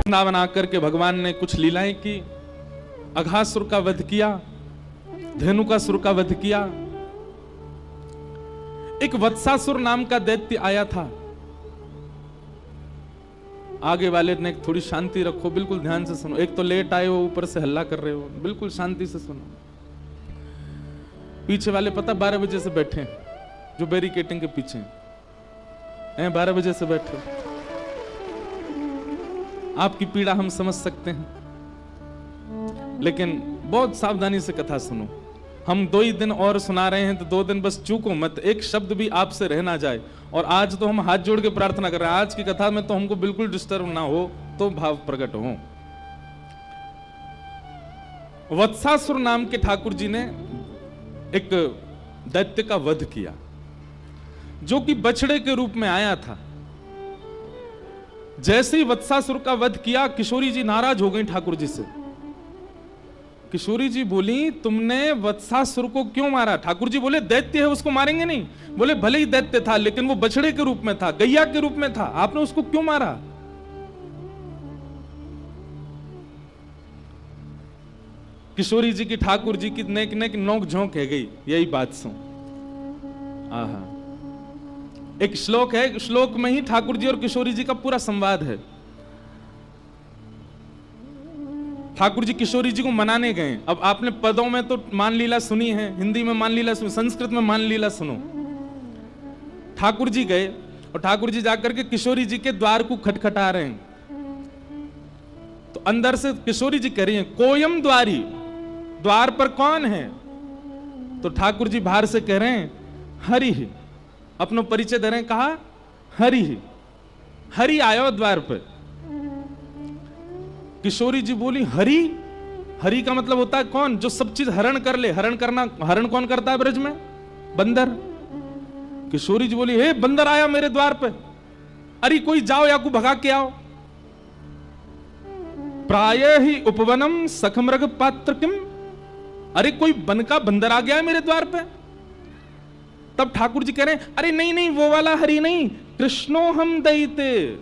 वृंदावन आकर के भगवान ने कुछ लीलाएं की। अघासुर का वध किया, धेनुकासुर का वध किया। एक वत्सासुर नाम का दैत्य आया था। आगे वाले ने थोड़ी शांति रखो, बिल्कुल ध्यान से सुनो। एक तो लेट आए हो, ऊपर से हल्ला कर रहे हो, बिल्कुल शांति से सुनो। पीछे वाले पता 12 बजे से बैठे हैं, जो बैरिकेटिंग के पीछे हैं, 12 बजे से बैठे। आपकी पीड़ा हम समझ सकते हैं, लेकिन बहुत सावधानी से कथा सुनो। हम 2 ही दिन और सुना रहे हैं, तो 2 दिन बस चूको मत, एक शब्द भी आपसे रह ना जाए। और आज तो हम हाथ जोड़ के प्रार्थना कर रहे हैं, आज की कथा में तो हमको बिल्कुल डिस्टर्ब ना हो, तो भाव प्रकट हो। वत्सासुर नाम के ठाकुर जी ने एक दैत्य का वध किया, जो कि बछड़े के रूप में आया था। जैसे ही वत्सासुर का वध किया, किशोरी जी नाराज हो गई ठाकुर जी से। किशोरी जी बोली, तुमने वत्सासुर को क्यों मारा? ठाकुर जी बोले, दैत्य है, उसको मारेंगे नहीं। बोले, भले ही दैत्य था, लेकिन वो बछड़े के रूप में था, गैया के रूप में था, आपने उसको क्यों मारा? किशोरी जी की ठाकुर जी की नेक नेक नोक झोंक है गई, यही बात सुन। आहा, एक श्लोक है, श्लोक में ही ठाकुर जी और किशोरी जी का पूरा संवाद है। ठाकुर जी किशोरी जी को मनाने गए। अब आपने पदों में तो मान लीला सुनी है, हिंदी में मान लीला सुनी, संस्कृत में मान लीला सुनो। ठाकुर जी गए और ठाकुर जी जाकर के किशोरी जी के द्वार को खटखटा रहे हैं। तो अंदर से किशोरी जी कह रही हैं, कोयम द्वारी, द्वार पर कौन है? तो ठाकुर जी बाहर से कह रहे हैं, हरि ही। अपनो परिचय दे रहे हैं, कहा हरि ही, हरि आयो द्वार पर। किशोरी जी बोली, हरि? हरि का मतलब होता है कौन? जो सब चीज हरण कर ले। हरण करना, हरण कौन करता है ब्रज में? बंदर। किशोरी जी बोली, हे बंदर आया मेरे द्वार पे, अरे कोई जाओ या को भगा के आओ। प्राय ही उपवनम सखमृग पात्र किम, अरे कोई वन का बंदर आ गया है मेरे द्वार पे। तब ठाकुर जी कह रहे हैं, अरे नहीं नहीं, वो वाला हरि नहीं, कृष्णो हम दैते,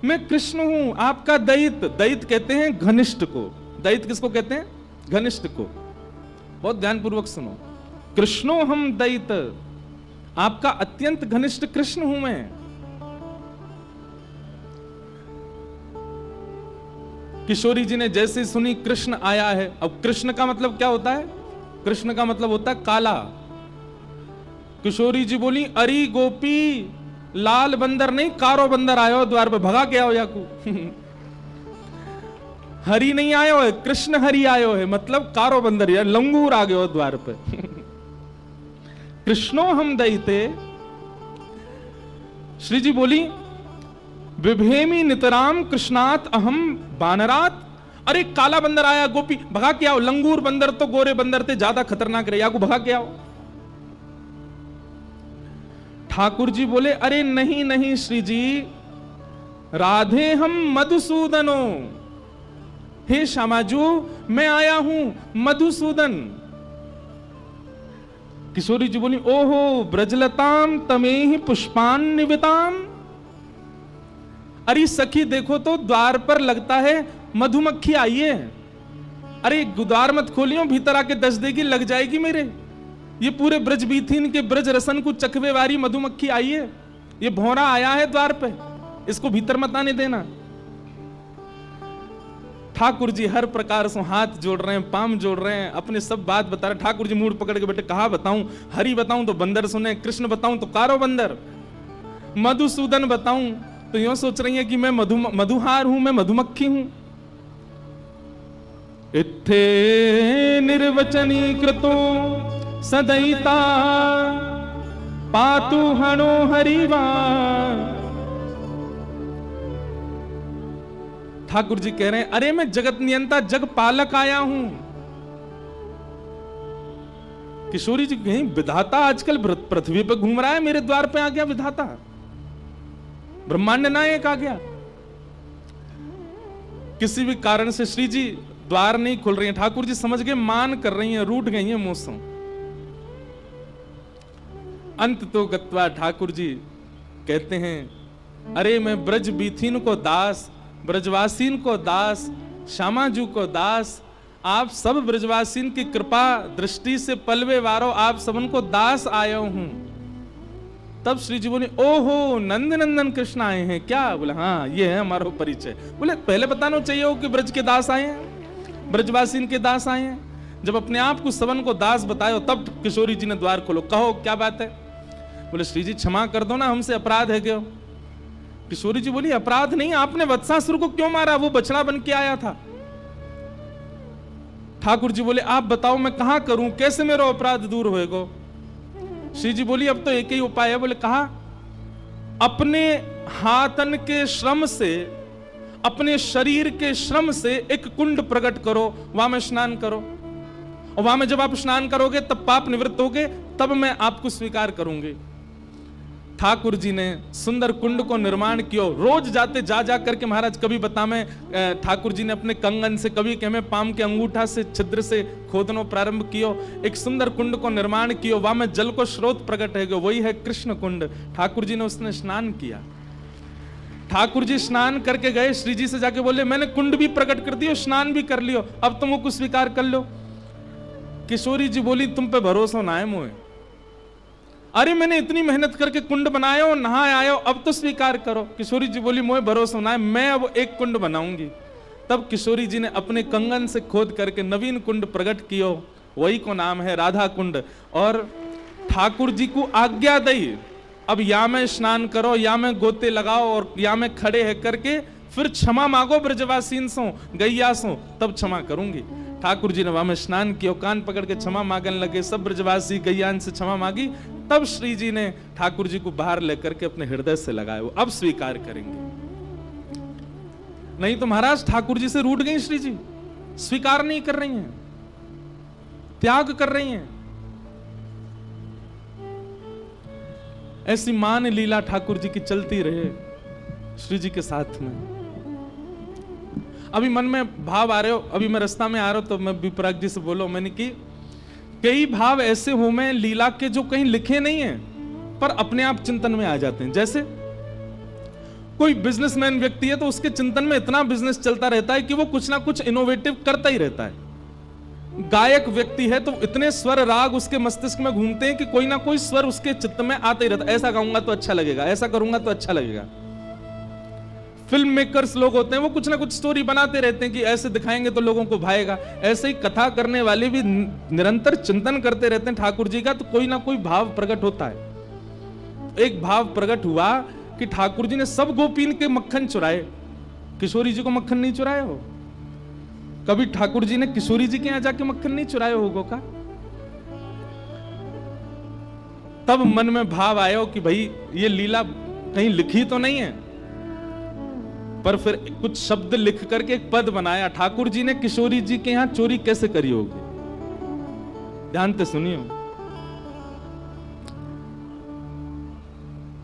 मैं कृष्ण हूं, आपका दैत। दैत कहते हैं घनिष्ठ को। दैत किसको कहते हैं? घनिष्ठ को। बहुत ध्यानपूर्वक सुनो, कृष्णो हम दैत, आपका अत्यंत घनिष्ठ कृष्ण हूं मैं। किशोरी जी ने जैसे सुनी कृष्ण आया है। अब कृष्ण का मतलब क्या होता है? कृष्ण का मतलब होता है काला। किशोरी जी बोली, अरे गोपी, लाल बंदर नहीं, कारो बंदर आयो द्वार पे, भगा के आओ याकू। हरि नहीं आयो है, कृष्ण हरि आयो है, मतलब कारो बंदर या लंगूर आ गयो द्वार पे। कृष्णो हम दैते। श्री जी बोली, विभेमी नितराम कृष्णात अहम बानरात, अरे काला बंदर आया, गोपी भगा के आओ। लंगूर बंदर तो गोरे बंदर थे, ज्यादा खतरनाक रहे, याकू भगा के आओ। ठाकुर जी बोले, अरे नहीं नहीं श्री जी, राधे हम मधुसूदनो, हे श्यामाजू मैं आया हूं मधुसूदन। किशोरी जी बोली, ओहो ब्रजलताम तमेहि पुष्पान निविताम, अरे सखी देखो तो द्वार पर लगता है मधुमक्खी आई है। अरे द्वार मत खोलियो, भीतर आके दस देगी, लग जाएगी मेरे। ये पूरे ब्रज बीथीन के ब्रज रसन को चकवे वारी मधुमक्खी आई है, ये भौरा आया है द्वार पे, इसको भीतर मत आने देना। ठाकुर जी हर प्रकार से हाथ जोड़ रहे हैं, पाम जोड़ रहे हैं, अपने सब बात बता रहे। ठाकुर जी मूड पकड़ के बैठे, कहा बताऊं? हरि बताऊं तो बंदर सुने, कृष्ण बताऊं तो कारो बंदर, मधुसूदन बताऊं तो यूं सोच रही है कि मैं मधुहार हूं, मैं मधुमक्खी हूं। इत्थे निर्वचनी कृतो सदैता पातु हणो हरिवा। ठाकुर जी कह रहे हैं, अरे मैं जगत नियंता जग पालक आया हूं। किशोरी जी कहीं विधाता आजकल पृथ्वी पे घूम रहा है, मेरे द्वार पे आ गया विधाता, ब्रह्मांड नायक आ गया। किसी भी कारण से श्री जी द्वार नहीं खुल रही हैं। ठाकुर जी समझ गए, मान कर रही हैं, रूठ गई हैं मुंह से। अंत तो गत्वा ठाकुर जी कहते हैं, अरे मैं ब्रज बीथीन को दास, ब्रजवासीन को दास, श्यामाजू को दास, आप सब ब्रजवासीन की कृपा दृष्टि से पलवे वारो, आप सबन को दास आयो हूं। तब श्री जी बोले, ओहो नंद नंदन कृष्ण आए हैं क्या? बोले हाँ, ये है हमारा परिचय। बोले पहले बताना चाहिए हो कि ब्रज के दास आए हैं, ब्रजवासीन के दास आए हैं। जब अपने आप को सबन को दास बताए तब किशोरी जी ने द्वार खोलो, कहो क्या बात है? बोले श्री जी क्षमा कर दो ना, हमसे अपराध है क्या? किशोरी जी बोली, अपराध नहीं, आपने वत्सासुर को क्यों मारा? वो बछड़ा बन के आया था। ठाकुर जी बोले, आप बताओ मैं कहां करूं, कैसे मेरा अपराध दूर होएगा? श्री जी बोली, अब तो एक ही उपाय है। बोले कहा? अपने हाथन के श्रम से, अपने शरीर के श्रम से एक कुंड प्रकट करो, वहां में स्नान करो, और वहां में जब आप स्नान करोगे तब पाप निवृत्त होगे, तब मैं आपको स्वीकार करूंगी। ठाकुर जी ने सुंदर कुंड को निर्माण किया। रोज जाते जा जा करके महाराज कभी बतामे ठाकुर जी ने अपने कंगन से, कभी कहमे पाम के अंगूठा से छिद्र से खोदनो प्रारंभ कियो, एक सुंदर कुंड को निर्माण कियो, वहां में जल को स्रोत प्रकट है, वही है कृष्ण कुंड। ठाकुर जी ने उसने स्नान किया। ठाकुर जी स्नान करके गए, श्री जी से जाके बोले, मैंने कुंड भी प्रकट कर दियो, स्नान भी कर लियो, अब तुम वो स्वीकार कर लो। किशोरी जी बोली, तुम पे भरोसा ना है मुझे। अरे मैंने इतनी मेहनत करके कुंड बनाया और नहाए आयो, अब तो स्वीकार करो। किशोरी जी बोली, मुझे भरोसा ना है, मैं अब एक कुंड बनाऊंगी। तब किशोरी जी ने अपने कंगन से खोद करके नवीन कुंड प्रकट कियो, वही को नाम है राधा कुंड। और ठाकुर जी को आज्ञा दी, अब या में स्नान करो, या में गोते लगाओ, और या में खड़े है करके फिर क्षमा मांगो ब्रजवासीन सो, गैया सो, तब क्षमा करूंगी। ठाकुर जी ने वहां में स्नान किया, कान पकड़ के क्षमा मांगने लगे, सब ब्रजवासी गैयान से क्षमा मांगी। तब श्री जी ने ठाकुर जी को बाहर लेकर के अपने हृदय से लगाया, वो अब स्वीकार करेंगे। नहीं तो महाराज ठाकुर जी से रूठ गई श्री जी, स्वीकार नहीं कर रही हैं, त्याग कर रही हैं। ऐसी मान लीला ठाकुर जी की चलती रहे श्री जी के साथ में। अभी मन में भाव आ रहे हो, अभी मैं रास्ता में आ रहा हूं तो मैं विपराग जी से बोलो, मैंने कि कई भाव ऐसे हो में लीला के जो कहीं लिखे नहीं है पर अपने आप चिंतन में आ जाते हैं। जैसे कोई बिजनेसमैन व्यक्ति है तो उसके चिंतन में इतना बिजनेस चलता रहता है कि वो कुछ ना कुछ इनोवेटिव करता ही रहता है। गायक व्यक्ति है तो इतने स्वर राग उसके मस्तिष्क में घूमते हैं कि कोई ना कोई स्वर उसके चित्त में आता ही रहता है, ऐसा गाऊंगा तो अच्छा लगेगा, ऐसा करूंगा तो अच्छा लगेगा। फिल्म मेकर्स लोग होते हैं, वो कुछ ना कुछ स्टोरी बनाते रहते हैं कि ऐसे दिखाएंगे तो लोगों को भाएगा। ऐसे ही कथा करने वाले भी निरंतर चिंतन करते रहते हैं ठाकुर जी का, तो कोई ना कोई भाव प्रकट होता है। एक भाव प्रकट हुआ कि ठाकुर जी ने सब गोपीन के मक्खन चुराए, किशोरी जी को मक्खन नहीं चुराया हो? कभी ठाकुर जी ने किशोरी जी के यहां जाके मक्खन नहीं चुराया होगा का? तब मन में भाव आया कि भाई ये लीला कहीं लिखी तो नहीं है, पर फिर कुछ शब्द लिख करके एक पद बनाया। ठाकुर जी ने किशोरी जी के यहां चोरी कैसे करी होगी, ध्यान से सुनियो।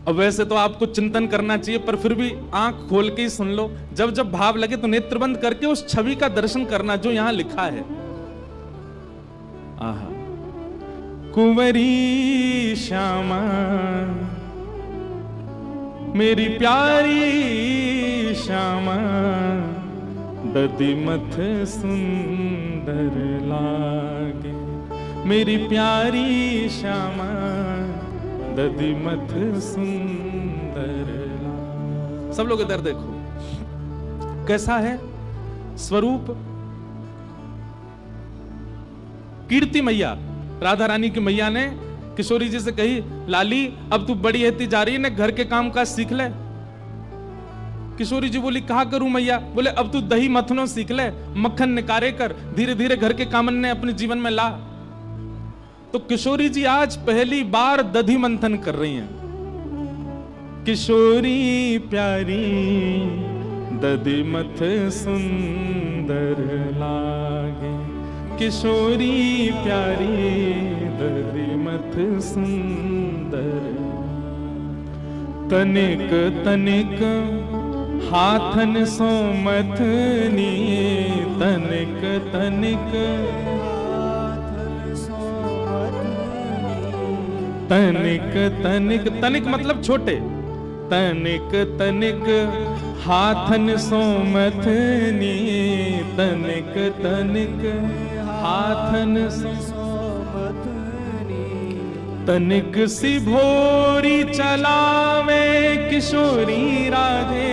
अब वैसे तो आपको चिंतन करना चाहिए, पर फिर भी आंख खोल के ही सुन लो। जब जब भाव लगे तो नेत्र बंद करके उस छवि का दर्शन करना जो यहां लिखा है। आहा, कुंवरी श्यामा मेरी प्यारी श्यामा, दधिमथ सुंदर लागे, मेरी प्यारी श्यामा दधिमथ सुंदर लागे। सब लोग इधर देखो कैसा है स्वरूप। कीर्ति मैया, राधा रानी की मैया ने किशोरी जी से कही, लाली अब तू बड़ी होती जा रही है ना, घर के काम काज सीख ले। किशोरी जी बोली, कहा करूं मैया? बोले अब तू दही मथनो सीख ले, मक्खन निकारे कर, धीरे धीरे घर के काम ने अपने जीवन में ला। तो किशोरी जी आज पहली बार दधी मंथन कर रही हैं। किशोरी प्यारी दधी मथ सुंदर लागे, किशोरी प्यारी दधी मथ सुंदर, तनिक तनिक हाथन सो मथनी, तनिक तनिक तनिक तनिक, तनिक मतलब छोटे, तनिक तनिक हाथन सोमथनी, तनिक तनिक हाथन सोमथनी, तनिक सी भोरी चलावे किशोरी राधे,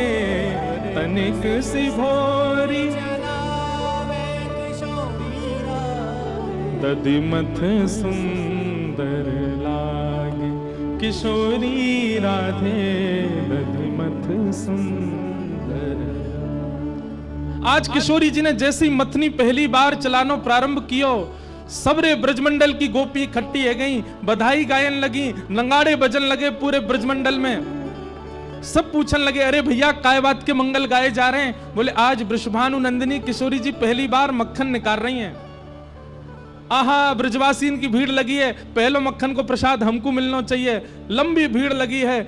तनिक सी भोरी चलावे किशोरी राधे, दधिमथ सुंदर लागे किशोरी राधे, दधिमथ सुंदर। आज किशोरी जी ने जैसी मथनी पहली बार चलानो प्रारंभ कियो, सबरे ब्रजमंडल की गोपी इकट्ठी है गई, बधाई गायन लगी, नंगाड़े बजन लगे पूरे ब्रजमंडल में। सब पूछन लगे, अरे भैया काय बात के मंगल गाए जा रहे हैं? बोले आज वृषभानु नंदिनी किशोरी जी पहली बार मक्खन निकाल रही हैं। आहा, ब्रजवासीन की भीड़ लगी है, पहलो मक्खन को प्रसाद हमको मिलना चाहिए। लंबी भीड़ लगी है,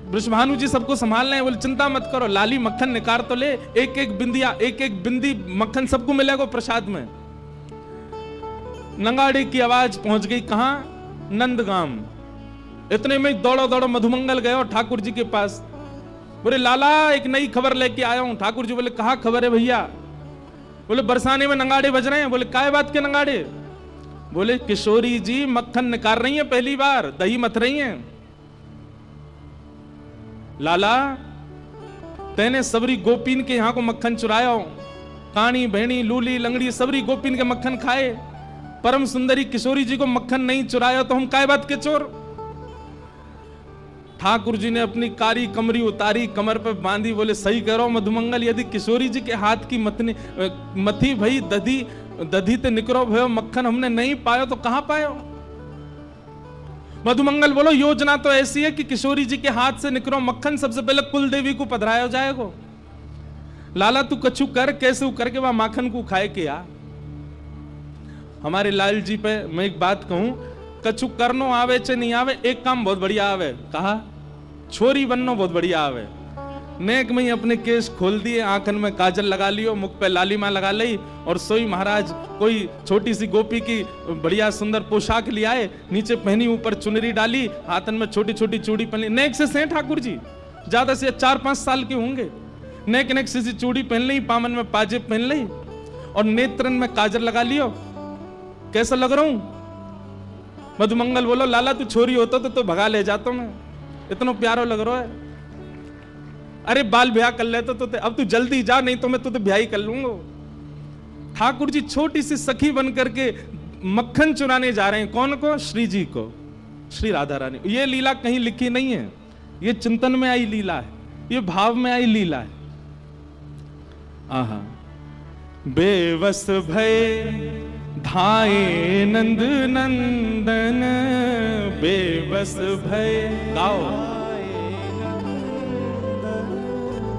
वृषभानु जी सबको संभाल रहे हैं। बोले चिंता मत करो, लाली मक्खन निकाल तो ले, एक एक बिंदिया, एक एक बिंदी मक्खन सबको मिलेगा प्रसाद में। नंगाड़े की आवाज पहुंच गई कहां? नंदगाम। इतने में दौड़ो दौड़ो मधुमंगल गए और ठाकुर जी के पास। बोले लाला एक नई खबर लेके आया हूं। ठाकुर जी बोले कहा खबर है भैया? बोले बरसाने में नंगाड़े बज रहे हैं। बोले काय बात के नंगाड़े? बोले किशोरी जी मक्खन निकाल रही हैं पहली बार, दही मथ रही हैं। लाला तेने सबरी गोपीन के यहां को मक्खन चुराया हो, कानी भेणी लूली लंगड़ी सबरी गोपीन के मक्खन खाए, परम सुंदरी किशोरी जी को मक्खन नहीं चुराया तो हम काय बात के चोर? ठाकुर जी ने अपनी कारी कमरी उतारी, कमर पर बांधी, बोले सही कह रहा हूं मधुमंगल, यदि किशोरी जी के हाथ की मथी भई दधी ते निकरो भयो मक्खन हमने नहीं पायो तो कहां पायो? मधुमंगल बोलो योजना तो ऐसी है कि किशोरी जी के हाथ से निकरो मक्खन सबसे पहले कुल देवी को पधराया जाएगा। लाला तू कछु कर, कैसे करके वहां माखन को खाए के आ। हमारे लाल जी पे मैं एक बात कहूं, कछु करनो आवे चे नहीं आवे, एक काम बहुत बढ़िया आवे, कहा छोरी बननो बहुत बढ़िया आवे। नेक में ही अपने केस खोल दिए, आंखन में काजल लगा लियो, मुख पे लालिमा लगा ली और सोई महाराज कोई छोटी सी गोपी की बढ़िया सुंदर पोशाक ले आए, नीचे पहनी, ऊपर चुनरी डाली, हाथन में छोटी छोटी चूड़ी पहन ली। नेक से सेठ ठाकुर जी ज्यादा से 4-5 साल के होंगे। नेक नेक से चूड़ी पहन ली, पामन में पाजेब पहन ली और नेत्रन में काजल लगा लियो। कैसा लग रहा हूं? मधुमंगल बोलो लाला तू छोरी होता तो भगा ले जाता मैं, इतना प्यारो लग रहा है। अरे बाल ब्याह कर लेते तो अब तू जल्दी जा, नहीं तो मैं तुझे ब्याह ही कर लूंगा। ठाकुर जी छोटी सी सखी बन करके मक्खन चुराने जा रहे हैं। कौन को? श्री जी को, श्री राधा रानी। ये लीला कहीं लिखी नहीं है, ये चिंतन में आई लीला है, ये भाव में आई लीला है। आहा, बेवस भय धाये नंद नंदन, बेबस भय। गाओ,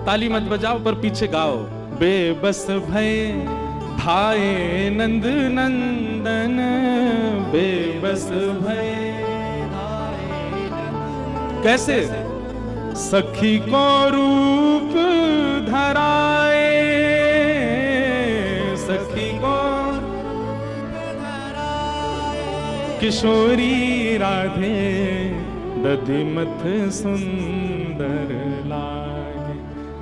ताली मत बजाओ पर पीछे गाओ। बेबस भय धाये नंद नंदन, बेबस भय। कैसे? सखी को रूप धराए, सखी को किशोरी राधे, दधिमथ सुंदर लागे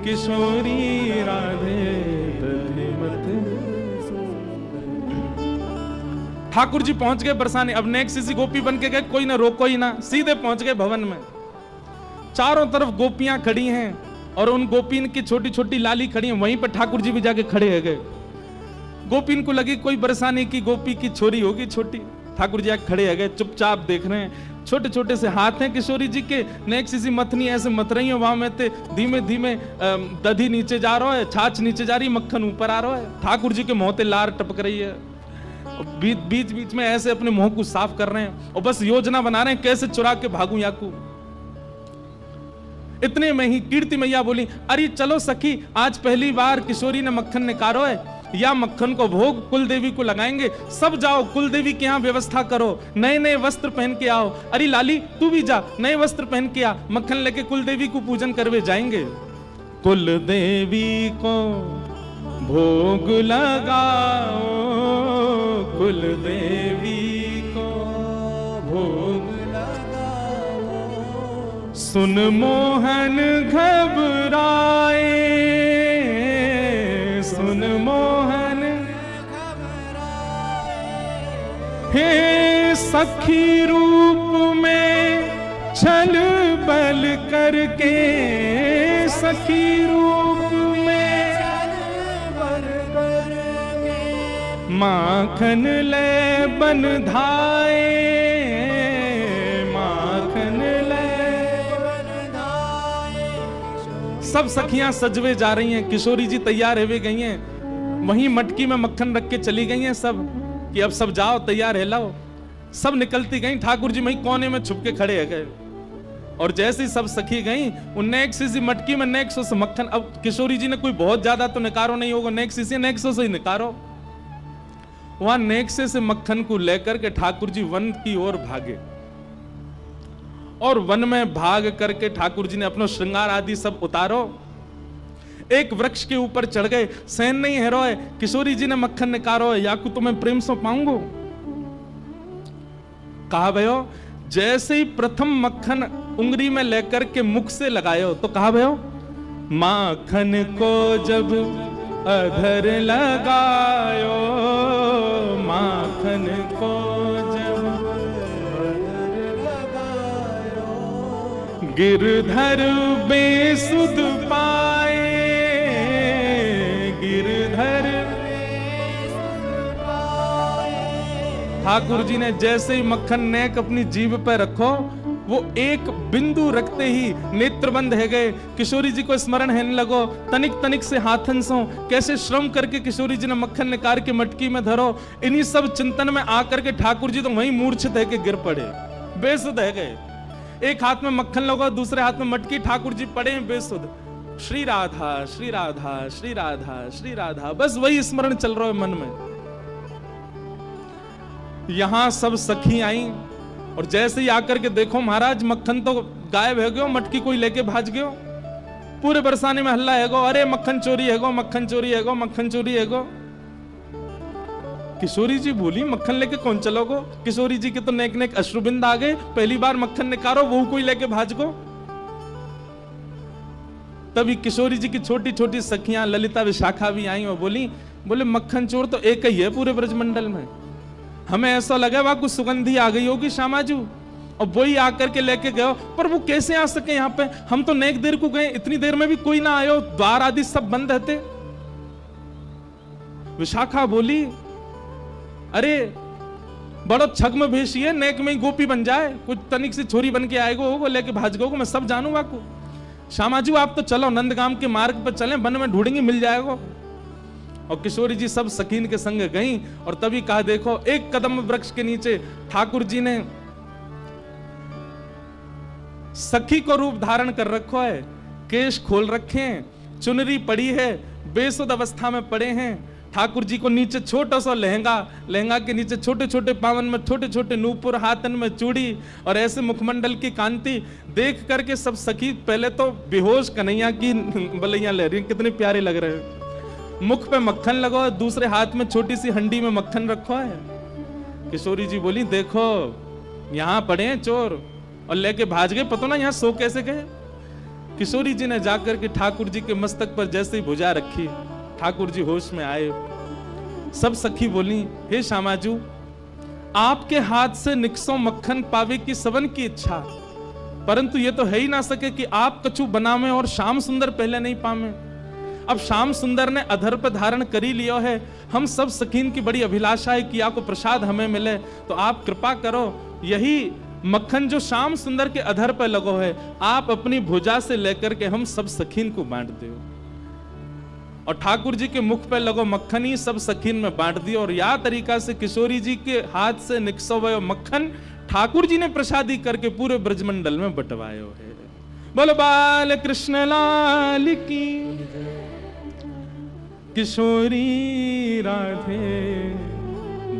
किशोरी राधे, दधिमथ सुंदर। ठाकुर जी पहुंच गए बरसाने। अब नेक्स्ट किसी गोपी बन के गए, कोई ना रोको ही ना, सीधे पहुंच गए भवन में। चारों तरफ गोपियां खड़ी हैं और उन गोपीन की छोटी छोटी लाली खड़ी हैं, वहीं पर ठाकुर जी भी जाके खड़े हो गए। गोपीन को लगी कोई बरसाने की गोपी की छोरी होगी छोटी। ठाकुर जी आके खड़े हो गए, चुपचाप देख रहे हैं। छोटे छोटे से हाथ हैं किशोरी जी के, नेक्स्ट सी मथनी ऐसे मत रही है, वहां में ते धीमे धीमे दधी नीचे जा रहा है, छाछ नीचे जा रही, मक्खन ऊपर आ रहा है। ठाकुर जी के मुंह पे लार टपक रही है, बीच बीच में ऐसे अपने मुंह को साफ कर रहे हैं और बस योजना बना रहे हैं कैसे चुरा के भागूं याकू। इतने में ही कीर्ति मैया बोली, अरे चलो सखी, आज पहली बार किशोरी ने मक्खन निकालो है, या मक्खन को भोग कुल देवी को लगाएंगे। सब जाओ कुल देवी के यहाँ व्यवस्था करो, नए नए वस्त्र पहन के आओ। अरे लाली तू भी जा, नए वस्त्र पहन के आ, मक्खन लेके कुल देवी को पूजन करवे जाएंगे। कुल देवी को भोग लगाओ, कुल देवी को भोग लगाओ। सुन मोहन घबराए, सुन मोहन हे सखी रूप में छल बल करके, सखी रूप में छल बल करके माखन ले बंधाए, माखन ले बंधाए। सब सखियां सजवे जा रही हैं, किशोरी जी तैयार हुए गई हैं, वहीं मटकी में मक्खन रख के चली गई हैं सब कि अब सब जाओ तैयार है लाओ। सब निकलती गई, ठाकुर जी वहीं कोने में छुप के खड़े है गए। और जैसे ही सब सखी गई, उनने एक सी मटकी में नेक सो से मक्खन, अब किशोरी जी ने कोई बहुत ज्यादा तो निकारो नहीं होगा, नेक सो से ही निकारो। वहां नेक्से से मक्खन को लेकर के ठाकुर जी वन की ओर भागे, और वन में भाग करके ठाकुर जी ने अपना श्रृंगार आदि सब उतारो, एक वृक्ष के ऊपर चढ़ गए। सहन नहीं है रोए, किशोरी जी ने मक्खन निकारो, याकू तो मैं प्रेम से पाऊंगो। कहा भयो, जैसे ही प्रथम मक्खन उंगली में लेकर के मुख से लगायो तो कहा भयो, माखन को जब अधर लगायो, माखन को जब अधर लगायो, गिरधर बेसुध पाए, गिरधर ठाकुर जी ने जैसे ही मक्खन नेक अपनी जीभ पर रखो, वो एक बिंदु रखते ही नेत्र बंद है गए। किशोरी जी को स्मरण है लगो, तनिक तनिक से हाथन सो, कैसे श्रम करके किशोरी जी ने मक्खन निकाल के मटकी में धरो। इन्हीं सब चिंतन में आकर के ठाकुर जी तो वहीं मूर्छित है के गिर पड़े, बेसुध है गए। एक हाथ में मक्खन लगो, दूसरे हाथ में मटकी, ठाकुर जी पड़े हैं बेसुध। श्री राधा श्री राधा श्री राधा श्री राधा, बस वही स्मरण चल रहा है मन में। यहां सब सखी आई, और जैसे ही आकर के देखो महाराज मक्खन तो गायब है गयो, मटकी कोई लेके भाज गयो। पूरे बरसाने में हल्ला है गो, अरे मक्खन चोरी है गो, मक्खन चोरी है गो, मक्खन चोरी है गो। किशोरी जी बोली, मक्खन लेके कौन चलोगो? किशोरी जी के तो नेक नेक अश्रुबिंद आ गए, पहली बार मक्खन निकालो, वो कोई लेके भाज गो। तभी किशोरी जी की छोटी छोटी सखियां ललिता विशाखा भी आई और बोले मक्खन चोर तो एक ही है पूरे ब्रजमंडल में, हमें ऐसा लगा वहां कुछ सुगंधी आ गई होगी श्यामाजू, और वही आकर के लेके गए। पर वो कैसे आ सके यहाँ पे? हम तो नेक देर को गए, इतनी देर में भी कोई ना आयो, द्वार आदि सब बंद रहते। विशाखा बोली, अरे बड़ो छग्म भेषी है, नेक में ही गोपी बन जाए, कुछ तनिक से छोरी बन के आएगो, होगो लेके भाज गो, मैं सब जानू वाकू। श्यामाजू आप तो चलो नंदगाम के मार्ग पर चलें, वन में ढूंढेंगे मिल जाएगा। और किशोरी जी सब सकीन के संग गईं, और तभी कहा देखो एक कदम वृक्ष के नीचे ठाकुर जी ने सखी को रूप धारण कर रखो है, केश खोल रखे हैं, चुनरी पड़ी है, बेसुध अवस्था में पड़े हैं। ठाकुर जी को नीचे छोटा सा लहंगा, लहंगा के नीचे छोटे छोटे पावन में छोटे छोटे नूपुर, हाथन में चूड़ी, और ऐसे मुखमंडल की कांति देख करके सब सखी पहले तो बेहोश कन्हैया की बलैया ले रही, कितने प्यारे लग रहे हैं। मुख पे मक्खन लगो, दूसरे हाथ में छोटी सी हंडी में मक्खन रखो है। किशोरी जी बोली, देखो यहां पड़े हैं चोर, और लेके भाज गए, पता ना यहां सो कैसे गए। किशोरी जी ने जाकर के ठाकुर जी के मस्तक पर जैसे ही भुजा रखी, ठाकुर जी होश में आए। सब सखी बोली, हे श्यामाजू, आपके हाथ से निकसो मक्खन पावे की सबन की इच्छा, परंतु ये तो है ही ना सके कि आप कछु बनावे और श्याम सुंदर पहले नहीं पावे। अब श्याम सुंदर ने अधर पर धारण कर ही लियो है, हम सब सखीन की बड़ी अभिलाषा है कि आपको प्रसाद हमें मिले, तो आप कृपा करो, यही मक्खन जो श्याम सुंदर के अधर पर लगो है, आप अपनी भुजा से लेकर के हम सब सखीन को बांट दो। और ठाकुर जी के मुख पे लगो मक्खन ही सब सखीन में बांट दिया, और या तरीका से किशोरी जी के हाथ से निकसो हुए मक्खन ठाकुर जी ने प्रसादी करके पूरे ब्रजमंडल में बंटवायो है। बोलो बाल कृष्ण लाल की, किशोरी राधे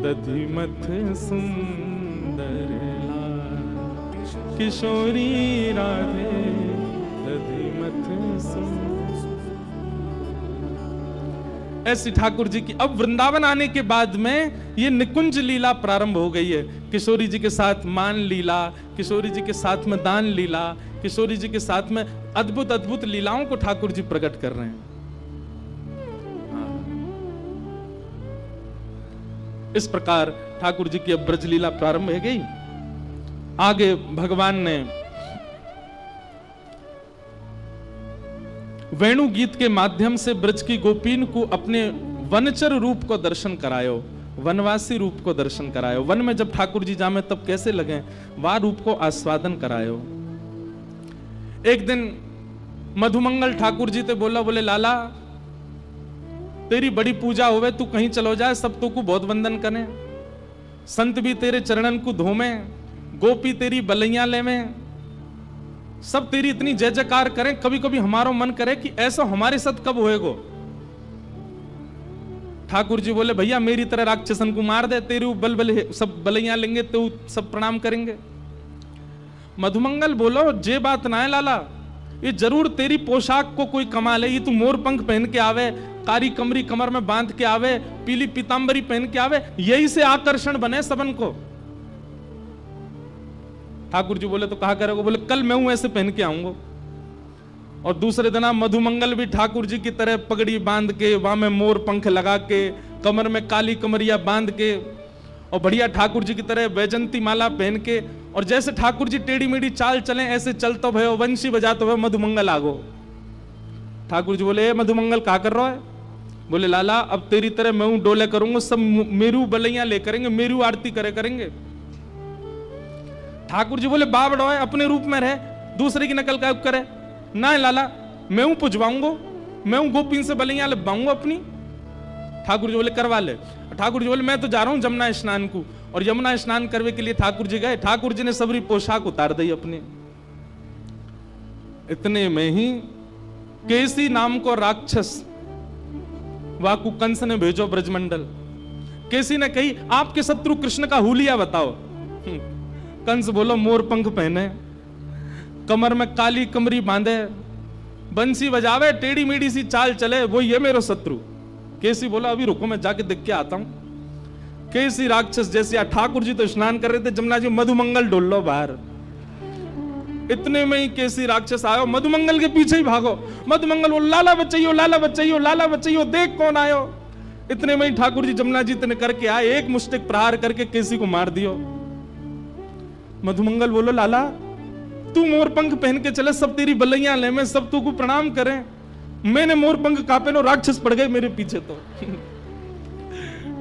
दधिमथ सुंदर लाल, किशोरी राधे दधिमथ सुंदर। ऐसी ठाकुर जी की। अब वृंदावन आने के बाद में ये निकुंज लीला प्रारंभ हो गई है। किशोरी जी के साथ मान लीला, किशोरी जी के साथ में दान लीला, किशोरी जी के साथ में अद्भुत अद्भुत लीलाओं को ठाकुर जी प्रकट कर रहे हैं। इस प्रकार ठाकुर जी की अब ब्रज लीला प्रारंभ हो गई। आगे भगवान ने वेणु गीत के माध्यम से ब्रज की गोपीन को अपने वनचर रूप को दर्शन करायो, वनवासी रूप को दर्शन करायो। वन में जब ठाकुर जी जामे तब कैसे लगे, वह रूप को आस्वादन करायो। एक दिन मधुमंगल ठाकुर जी ते बोला, बोले लाला तेरी बड़ी पूजा होवे, तू कहीं चलो जाए, सब तो को बहुत वंदन करें, संत भी तेरे चरणन को धोमे, गोपी तेरी बलैया ले में, सब तेरी इतनी जय जयकार करें। कभी कभी हमारा मन करे कि ऐसा हमारे साथ कब होएगो। ठाकुर जी बोले भैया मेरी तरह राक्षसन को मार दे, तेरे बल सब बलैया लेंगे तो सब प्रणाम करेंगे। मधुमंगल बोलो जे बात ना है लाला, ये जरूर तेरी पोशाक को कोई कमाल है। ये तू मोर पंख पहन के आवे, कारी कमरी कमर में बांध के आवे, पीली पीतांबरी पहन के आवे, यही से आकर्षण बने सबन को। ठाकुर जी बोले तो कहा करोगे, बोले कल मैं हूं ऐसे पहन के आऊंगा। और दूसरे दिन मधुमंगल भी ठाकुर जी की तरह पगड़ी बांध के, वहां में मोर पंख लगा के, कमर में काली कमरिया बांध के, और बढ़िया ठाकुर जी की तरह वैजंती माला पहन के, और जैसे ठाकुर जी टेढ़ी मेढ़ी चाल चले ऐसे चलतो भयो, वंशी बजाते हुए मधुमंगल आगो। ठाकुर जी बोले मधुमंगल क्या कर रहा है? बोले लाला अब तेरी तरह मैं हूं डोले करूंगा, सब मेरू बलैया ले करेंगे, मेरू आरती करे करेंगे। ठाकुर जी बोले बाबड़ो है, अपने रूप में रहे, दूसरे की नकल का करे ना लाला, मैं हूं पुजवाऊंगा, मैं हूं गोपीन से बलैया लगवाऊंगा अपनी। ठाकुर जी बोले करवा ले। ठाकुर जी बोले मैं तो जा रहा हूं जमुना स्नान को, और यमुना स्नान करने के लिए ठाकुर जी गए। ठाकुर जी ने सबरी पोशाक उतार दी अपने। इतने में ही केसी नाम को राक्षस वाकु कंस ने भेजो ब्रजमंडल। केसी ने कही आपके शत्रु कृष्ण का हुलिया बताओ। कंस बोलो मोर पंख पहने, कमर में काली कमरी बांधे, बंसी बजावे, टेढ़ी मेढ़ी सी चाल चले, वो ये मेरा शत्रु। केसी बोला अभी रुको मैं जाके देख के आता हूं। केसी राक्षस जैसे ठाकुर जी तो स्नान कर रहे थे, जमुना जी मधुमंगल डोल लो बाहर। इतने में ही केसी राक्षस आयो, मधुमंगल के पीछे ही भागो। मधुमंगल बोल लाला बच्चइयो, लाला बच्चइयो, लाला बच्चइयो, देख कौन आयो। इतने में ही ठाकुर जी जमुना जी ने करके आए, एक मुष्टिक प्रहार करके केसी को मार दियो। मधुमंगल बोलो लाला तू मोर पंख पहन के चले, सब तेरी बलैया ले में, सब तू को प्रणाम करें। मैंने मोर पंख कापे नो, राक्षस पड़ गए मेरे पीछे तो।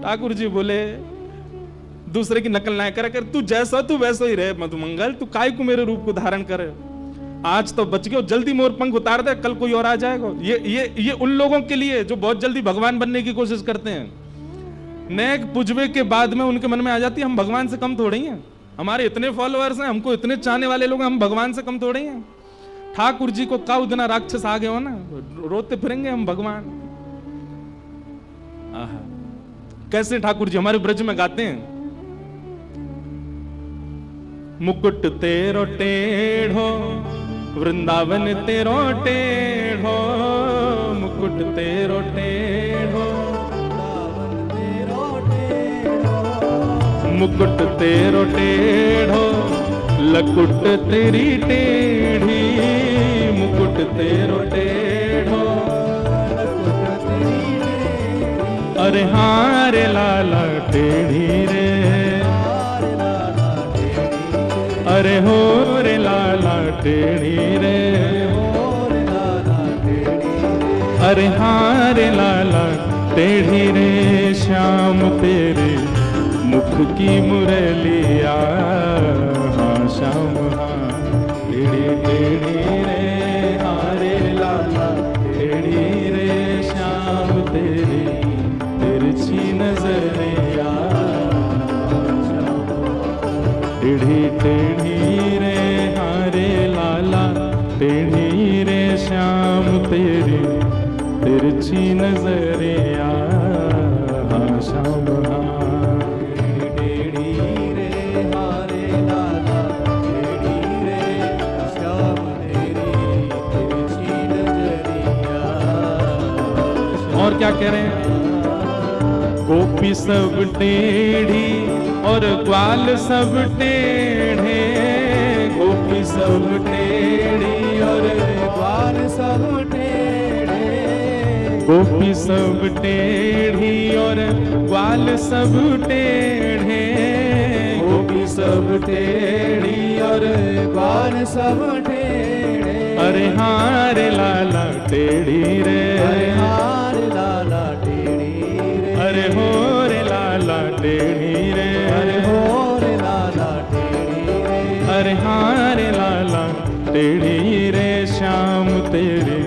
ठाकुर जी बोले दूसरे की नकल ना करे कर, तू जैसा तू वैसा ही रहे मधुमंगल, तू काय को मेरे रूप को धारण करे। आज तो बच गए, जल्दी मोर पंख उतार दे, कल कोई और आ जाएगा। ये उन लोगों के लिए जो बहुत जल्दी भगवान बनने की कोशिश करते हैं। नेक पुजवे के बाद में उनके मन में आ जाती है हम भगवान से कम थोड़े ही हैं, हमारे इतने फॉलोअर्स हैं, हमको इतने चाहने वाले लोग हैं, हम भगवान से कम थोड़े ही हैं। ठाकुर जी को काउ दिन राक्षस आ गए हो ना, रोते फिरेंगे हम भगवान। कैसे ठाकुर जी हमारे ब्रज में गाते हैं, मुकुट तेरो टेढ़ो वृंदावन तेरो टेढ़ो, मुकुट तेरो टेढ़ो, मुकुट तेरो टेढ़ो, लकुट तेरी टेढ़ी, मुकुट तेरो टेढ़ो, अरे हाँ रे लाला टेढ़ी रे, अरे हो रे लाला टेढ़ी रे, अरे हाँ रे लाला टेढ़ी रे, श्याम तेरे मुख की मुरलिया, हाँ श्याम हाँ टेढ़ी टेढ़ी रे, हाँ रे लाला टेढ़ी रे, श्याम तेरी तिरछी नजरिया, टेढ़ी टेढ़ी रे, हाँ रे लाला टेढ़ी रे, श्याम तेरी तिरछी नजरिया, हाँ श्याम हाँ क्या कह रहे हैं? गोपी सब टेढ़ी और ग्वाल सब टेढ़े, गोपी सब टेढ़ी और ग्वाल सब टेढ़े, गोपी सब टेढ़ी और ग्वाल सब टेढ़े, गोपी सब टेढ़ी और ग्वाल सब टेढ़े। अरे हाँ रे लाला टेढ़ी रे, अरे हार लाला टेढ़ी रे, अरे हो रे लाला टेढ़ी रे, अरे हो रे लाला टेढ़ी रे, अरे हाँ रे लाला टेढ़ी रे। श्याम तेरे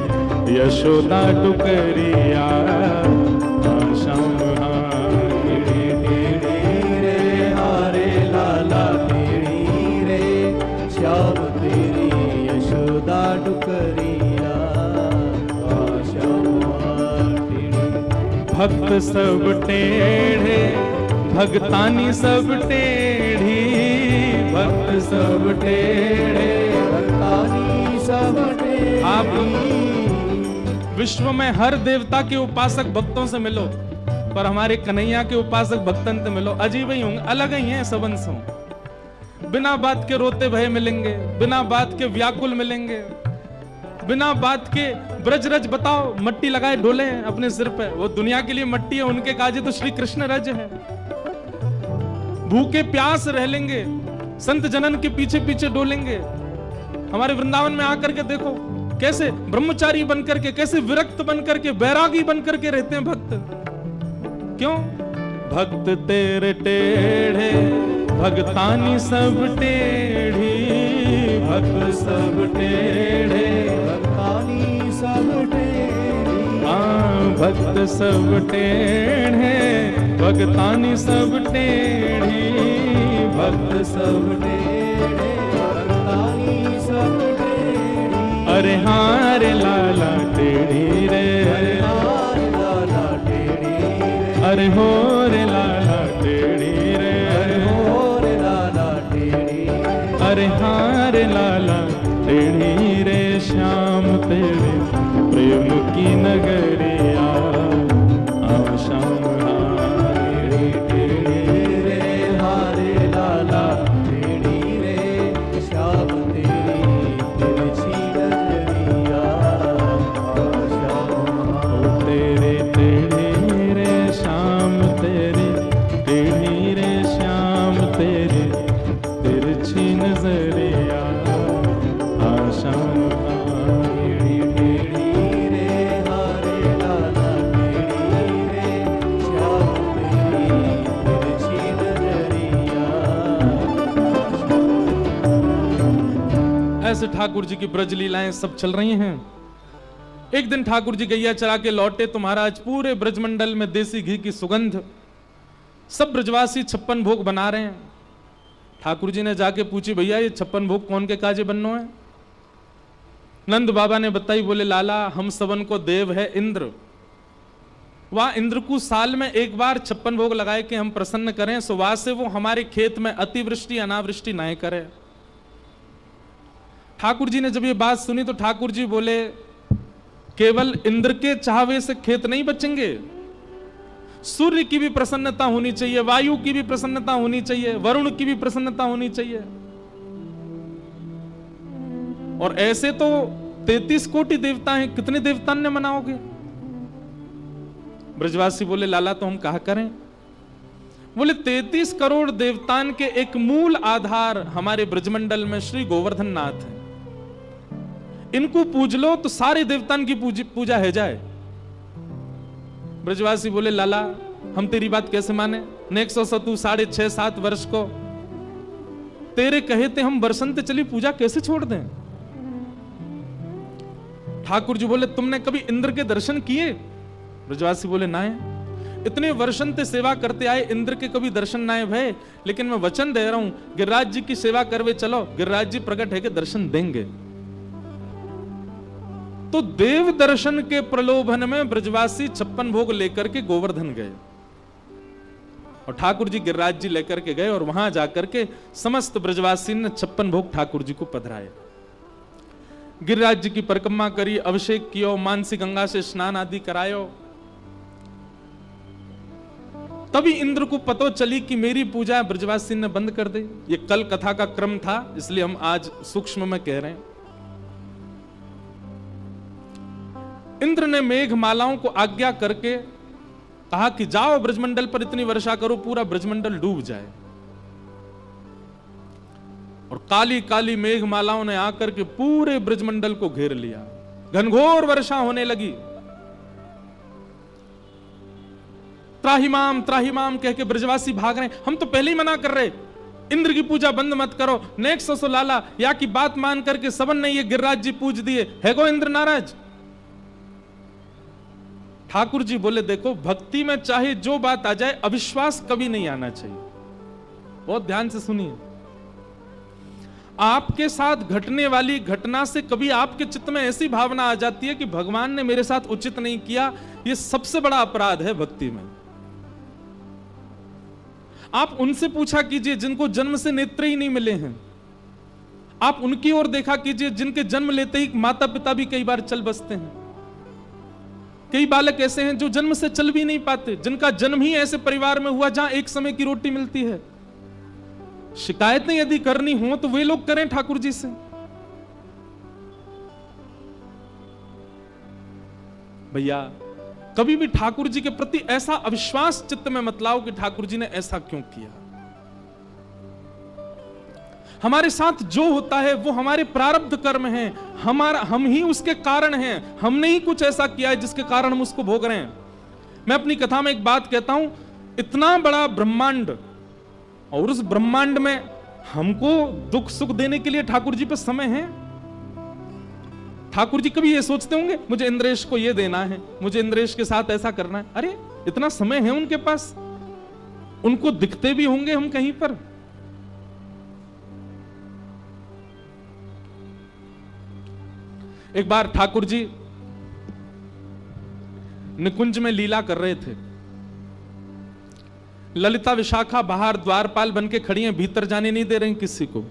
यशोदा टुकरिया, श्याम टेढ़ी टेढ़ी रे, हारे लाला टेढ़ी रे, श्याम तेरी यशोदा टुकरिया, श्याम टेढ़ी। भक्त सब टेढ़े, भगतानी सब टेढ़ी, भक्त सब टेढ़े, भक्तानी सब टेढ़ी। आप विश्व में हर देवता के उपासक भक्तों से मिलो, पर हमारे कन्हैया के उपासक भक्तन से मिलो, अजीब ही होंगे, अलग ही हैं सब अंशों। बिना बात के रोते भय मिलेंगे, बिना बात के व्याकुल मिलेंगे, बिना बात के ब्रज रज बताओ, मट्टी लगाए डोले हैं अपने सिर पे, वो दुनिया के लिए मट्टी है, उनके काजे तो श्री कृष्ण रज है। भूखे प्यास रह लेंगे, संत जनन के पीछे पीछे डोलेंगे। हमारे वृंदावन में आकर के देखो कैसे ब्रह्मचारी बनकर के, कैसे विरक्त बनकर के, बैरागी बनकर के रहते हैं भक्त। क्यों? भक्त तेरे टेढ़े, भगतानी सब टेढ़ी, भक्त सब टेढ़े, भक्तानी सब टेढ़ी। भक्त सब टेढ़े, भगतानी सब टेढ़ी, भक्त सब टेढ़े, भक्तानी सब टेढ़ी। अरे हाँ रे लाला टेढ़ी रे, अरे हार लाला टेढ़ी रे, अरे हो रे लाला टेढ़ी रे, अरे हो रे लाला टेढ़ी रे, अरे हाँ रे लाला टेढ़ी रे। श्याम तेरे प्रेम की नगरिया, श्याम टेढ़ी टेढ़ी रे, हारे लाला टेढ़ी रे, श्याम तेरी तिरछी नजरिया, श्याम तेरे टेढ़ी रे, श्याम तेरे टेढ़ी रे, श्याम तेरे तिरछी नजरिया, श्याम टेढ़ी टेढ़ी रे, हारे लाला टेढ़ी रे, श्याम तेरी तिरछी नजरिया। ऐसे ठाकुर जी की ब्रज लीलाएं सब चल रही हैं। एक दिन ठाकुर जी गैया चरा के लौटे तो महाराज पूरे ब्रजमंडल में देसी घी की सुगंध, सब ब्रजवासी 56 भोग बना रहे हैं। ठाकुर जी ने जाके पूछी, भैया ये 56 भोग कौन के काजे बननो है? नंद बाबा ने बताई, बोले लाला हम सबन को देव है इंद्र, वह इंद्र को साल में एक बार 56 भोग लगाए कि हम प्रसन्न करें, सो वहां से वो हमारे खेत में अतिवृष्टि अनावृष्टि ना करे। ठाकुर जी ने जब ये बात सुनी तो ठाकुर जी बोले, केवल इंद्र के चाहवे से खेत नहीं बचेंगे, सूर्य की भी प्रसन्नता होनी चाहिए, वायु की भी प्रसन्नता होनी चाहिए, वरुण की भी प्रसन्नता होनी चाहिए। और ऐसे तो 33 कोटि देवता हैं, कितने देवतान ने मनाओगे? ब्रजवासी बोले, लाला तो हम कहा करें? बोले 33 करोड़ देवतान के एक मूल आधार हमारे ब्रजमंडल में श्री गोवर्धन नाथ है, इनको पूज लो तो सारे देवतान की पूजा है जाए। ब्रजवासी बोले, लाला हम तेरी बात कैसे माने? नेक्स्ट तू 6.5-7 वर्ष को तेरे कहे थे हम बरसंत चली पूजा कैसे छोड़ दें? ठाकुर जी बोले, तुमने कभी इंद्र के दर्शन किए? ब्रजवासी बोले, ना है, इतने वर्षन ते सेवा करते आए, इंद्र के कभी दर्शन ना है भय, लेकिन मैं वचन दे रहा हूं गिरिराज जी की सेवा करवे चलो, गिरिराज जी प्रकट है के दर्शन देंगे। तो देव दर्शन के प्रलोभन में ब्रजवासी 56 भोग लेकर के गोवर्धन गए और ठाकुर जी गिरिराज जी लेकर के गए और वहां जाकर के समस्त ब्रजवासी ने 56 भोग ठाकुर जी को पधराए। गिरिराज जी की परिक्रमा करी, अभिषेक कियो, मानसी गंगा से स्नान आदि करायो, तभी इंद्र को पता चली कि मेरी पूजा ब्रजवासी ने बंद कर दी। ये कल कथा का क्रम था, इसलिए हम आज सूक्ष्म में कह रहे हैं। इंद्र ने मेघमालाओं को आज्ञा करके कहा कि जाओ ब्रजमंडल पर इतनी वर्षा करो पूरा ब्रजमंडल डूब जाए। और काली काली मेघमालाओं ने आकर के पूरे ब्रजमंडल को घेर लिया। घनघोर वर्षा होने लगी। त्राहिमाम त्राहिमाम कह के ब्रजवासी भाग रहे। हम तो पहले ही मना कर रहे, इंद्र की पूजा बंद मत करो। नेक्स्ट ससो लाला या की बात मान करके सबन ने ये गिरिराज जी पूज दिए, है गो इंद्र नाराज। ठाकुर जी बोले देखो, भक्ति में चाहे जो बात आ जाए, अविश्वास कभी नहीं आना चाहिए। बहुत ध्यान से सुनिए। आपके साथ घटने वाली घटना से कभी आपके चित्त में ऐसी भावना आ जाती है कि भगवान ने मेरे साथ उचित नहीं किया, यह सबसे बड़ा अपराध है भक्ति में। आप उनसे पूछा कीजिए जिनको जन्म से नेत्र ही नहीं मिले हैं। आप उनकी ओर देखा कीजिए जिनके जन्म लेते ही माता पिता भी कई बार चल बसते हैं। कई बालक ऐसे हैं जो जन्म से चल भी नहीं पाते, जिनका जन्म ही ऐसे परिवार में हुआ जहां एक समय की रोटी मिलती है। शिकायतें यदि करनी हो तो वे लोग करें ठाकुर जी से। भैया कभी भी ठाकुर जी के प्रति ऐसा अविश्वास चित्त में मत लाओ कि ठाकुर जी ने ऐसा क्यों किया। हमारे साथ जो होता है वो हमारे प्रारब्ध कर्म हैं, हम ही उसके कारण हैं। हमने ही कुछ ऐसा किया है जिसके कारण हम उसको भोग रहे हैं। मैं अपनी कथा में एक बात कहता हूं, इतना बड़ा ब्रह्मांड और उस ब्रह्मांड में हमको दुख सुख देने के लिए ठाकुर जी पे समय है। ठाकुर जी कभी ये सोचते होंगे मुझे इंद्रेश को ये देना है, मुझे इंद्रेश के साथ ऐसा करना है? अरे इतना समय है उनके पास, उनको दिखते भी होंगे हम कहीं पर। एक बार ठाकुर जी निकुंज में लीला कर रहे थे। ललिता विशाखा बाहर द्वारपाल बन के खड़ी हैं, भीतर जाने नहीं दे रहे किसी को।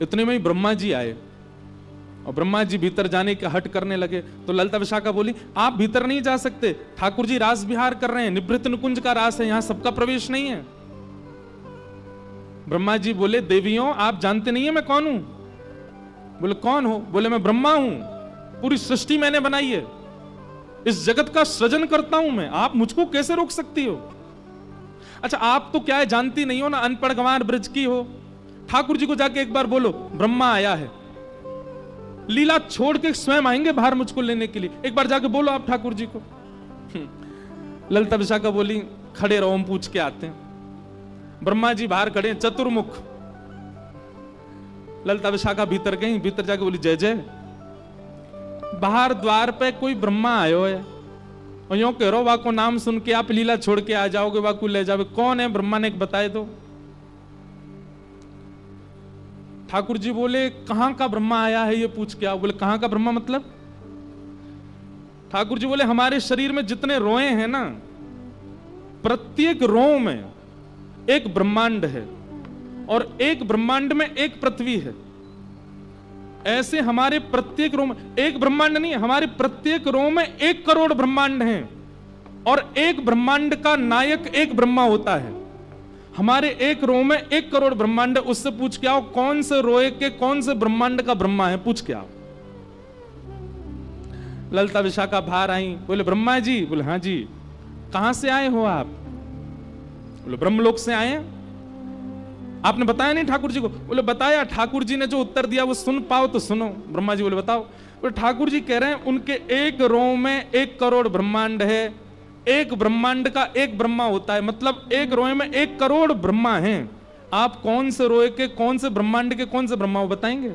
इतने में ही ब्रह्मा जी आए और ब्रह्मा जी भीतर जाने का हट करने लगे तो ललिता विशाखा बोली आप भीतर नहीं जा सकते, ठाकुर जी रास विहार कर रहे हैं, निभृत निकुंज का रास है, यहां सबका प्रवेश नहीं है। ब्रह्मा जी बोले देवियों आप जानते नहीं है मैं कौन हूं? बोले कौन हो? बोले मैं ब्रह्मा हूं, पूरी सृष्टि मैंने बनाई है, इस जगत का सृजन करता हूं मैं, आप मुझको कैसे रोक सकती हो? अच्छा आप तो क्या है जानती नहीं हो ना, अनपढ़ गंवार ब्रज की हो। ठाकुर जी को जाके एक बार बोलो ब्रह्मा आया है, लीला छोड़ के स्वयं आएंगे बाहर मुझको लेने के लिए, एक बार जाके बोलो आप ठाकुर जी को। ललिता विशाखा बोली खड़े रहो हम पूछ के आते हैं। ब्रह्मा जी बाहर खड़े हैं चतुर्मुख। ललिता विशाखा भीतर गई, भीतर जाके बोली जय जय। बाहर द्वार पे कोई ब्रह्मा आयो है और यूं कह रो वाको नाम सुन के आप लीला छोड़ के आ जाओगे, वाको ले जाओगे। कौन है ब्रह्मा ने बताए दो। ठाकुर जी बोले कहां का ब्रह्मा आया है ये पूछ के आओ। बोले कहां का ब्रह्मा मतलब? ठाकुर जी बोले हमारे शरीर में जितने रोए हैं ना, प्रत्येक रो में एक ब्रह्मांड है और एक ब्रह्मांड में एक पृथ्वी है। ऐसे हमारे प्रत्येक रो में एक ब्रह्मांड नहीं है, हमारे प्रत्येक रो में 1 करोड़ ब्रह्मांड हैं और एक ब्रह्मांड का नायक एक ब्रह्मा होता है। हमारे एक रो में 1 करोड़ ब्रह्मांड है। उससे पूछ के आओ कौन से रोए के कौन से ब्रह्मांड का ब्रह्मा है, पूछ के आओ। ललिता विशाखा बाहर आई, बोले ब्रह्मा जी। बोले हाँ जी। कहां से आए हो आप? बोले ब्रह्मलोक से आए हैं। आपने बताया नहीं ठाकुर जी को? बोले बताया, ठाकुर जी ने जो उत्तर दिया वो सुन पाओ तो सुनो। ब्रह्मा जी बोले बताओ। बोले ठाकुर जी कह रहे हैं उनके एक रो में 1 करोड़ ब्रह्मांड है, एक ब्रह्मांड का एक ब्रह्मा होता है, मतलब एक रोए में 1 करोड़ ब्रह्मा हैं। आप कौन से रोए के कौन से ब्रह्मांड के कौन से ब्रह्मा बताएंगे?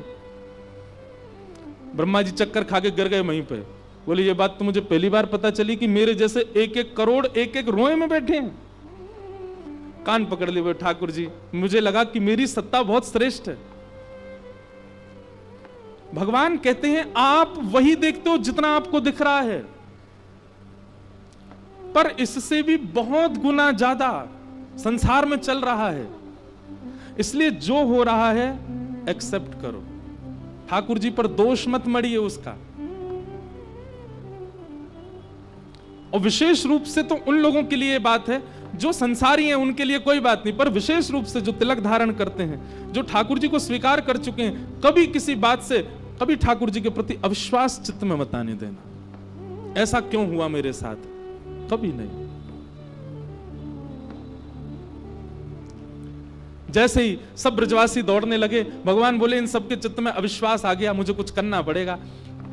ब्रह्मा जी चक्कर खा के गिर गए वहीं पे। बोले ये बात तो मुझे पहली बार पता चली कि मेरे जैसे 1-1 करोड़ एक रोए में बैठे हैं। कान पकड़ लिए ठाकुर जी, मुझे लगा कि मेरी सत्ता बहुत श्रेष्ठ है। भगवान कहते हैं आप वही देखते हो जितना आपको दिख रहा है, पर इससे भी बहुत गुना ज्यादा संसार में चल रहा है। इसलिए जो हो रहा है एक्सेप्ट करो। ठाकुर जी पर दोष मत मड़िए उसका। और विशेष रूप से तो उन लोगों के लिए बात है जो संसारी हैं, उनके लिए कोई बात नहीं, पर विशेष रूप से जो तिलक धारण करते हैं, जो ठाकुर जी को स्वीकार कर चुके हैं, कभी किसी बात से, कभी ठाकुर जी के प्रति अविश्वास चित्त में मत आने देना। ऐसा क्यों हुआ मेरे साथ, कभी नहीं। जैसे ही सब ब्रजवासी दौड़ने लगे, भगवान बोले इन सबके चित्त में अविश्वास आ गया, मुझे कुछ करना पड़ेगा।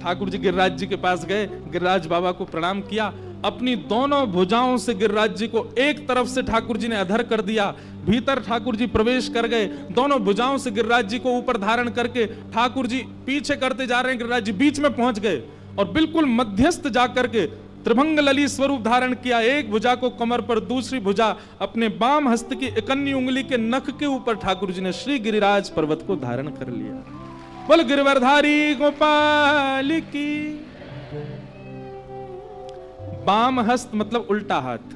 ठाकुर जी गिरिराज जी के पास गए, गिरिराज बाबा को प्रणाम किया, अपनी दोनों भुजाओं से गिरिराज जी को एक तरफ से ठाकुर जी ने अधर कर दिया, भीतर ठाकुर जी प्रवेश कर गए, दोनों भुजाओं से गिरिराज जी को ऊपर धारण करके ठाकुर जी पीछे करते जा रहे हैं, गिरिराज जी बीच में पहुंच गए और बिल्कुल मध्यस्थ जाकर के त्रिभंग ललित स्वरूप धारण किया। एक भुजा को कमर पर, दूसरी भुजा अपने बाम हस्त की इकन्नी उंगली के नख के ऊपर ठाकुर जी ने श्री गिरिराज पर्वत को धारण कर लिया। बोल गिरवरधारी गोपाल की। बाम हस्त मतलब उल्टा हाथ,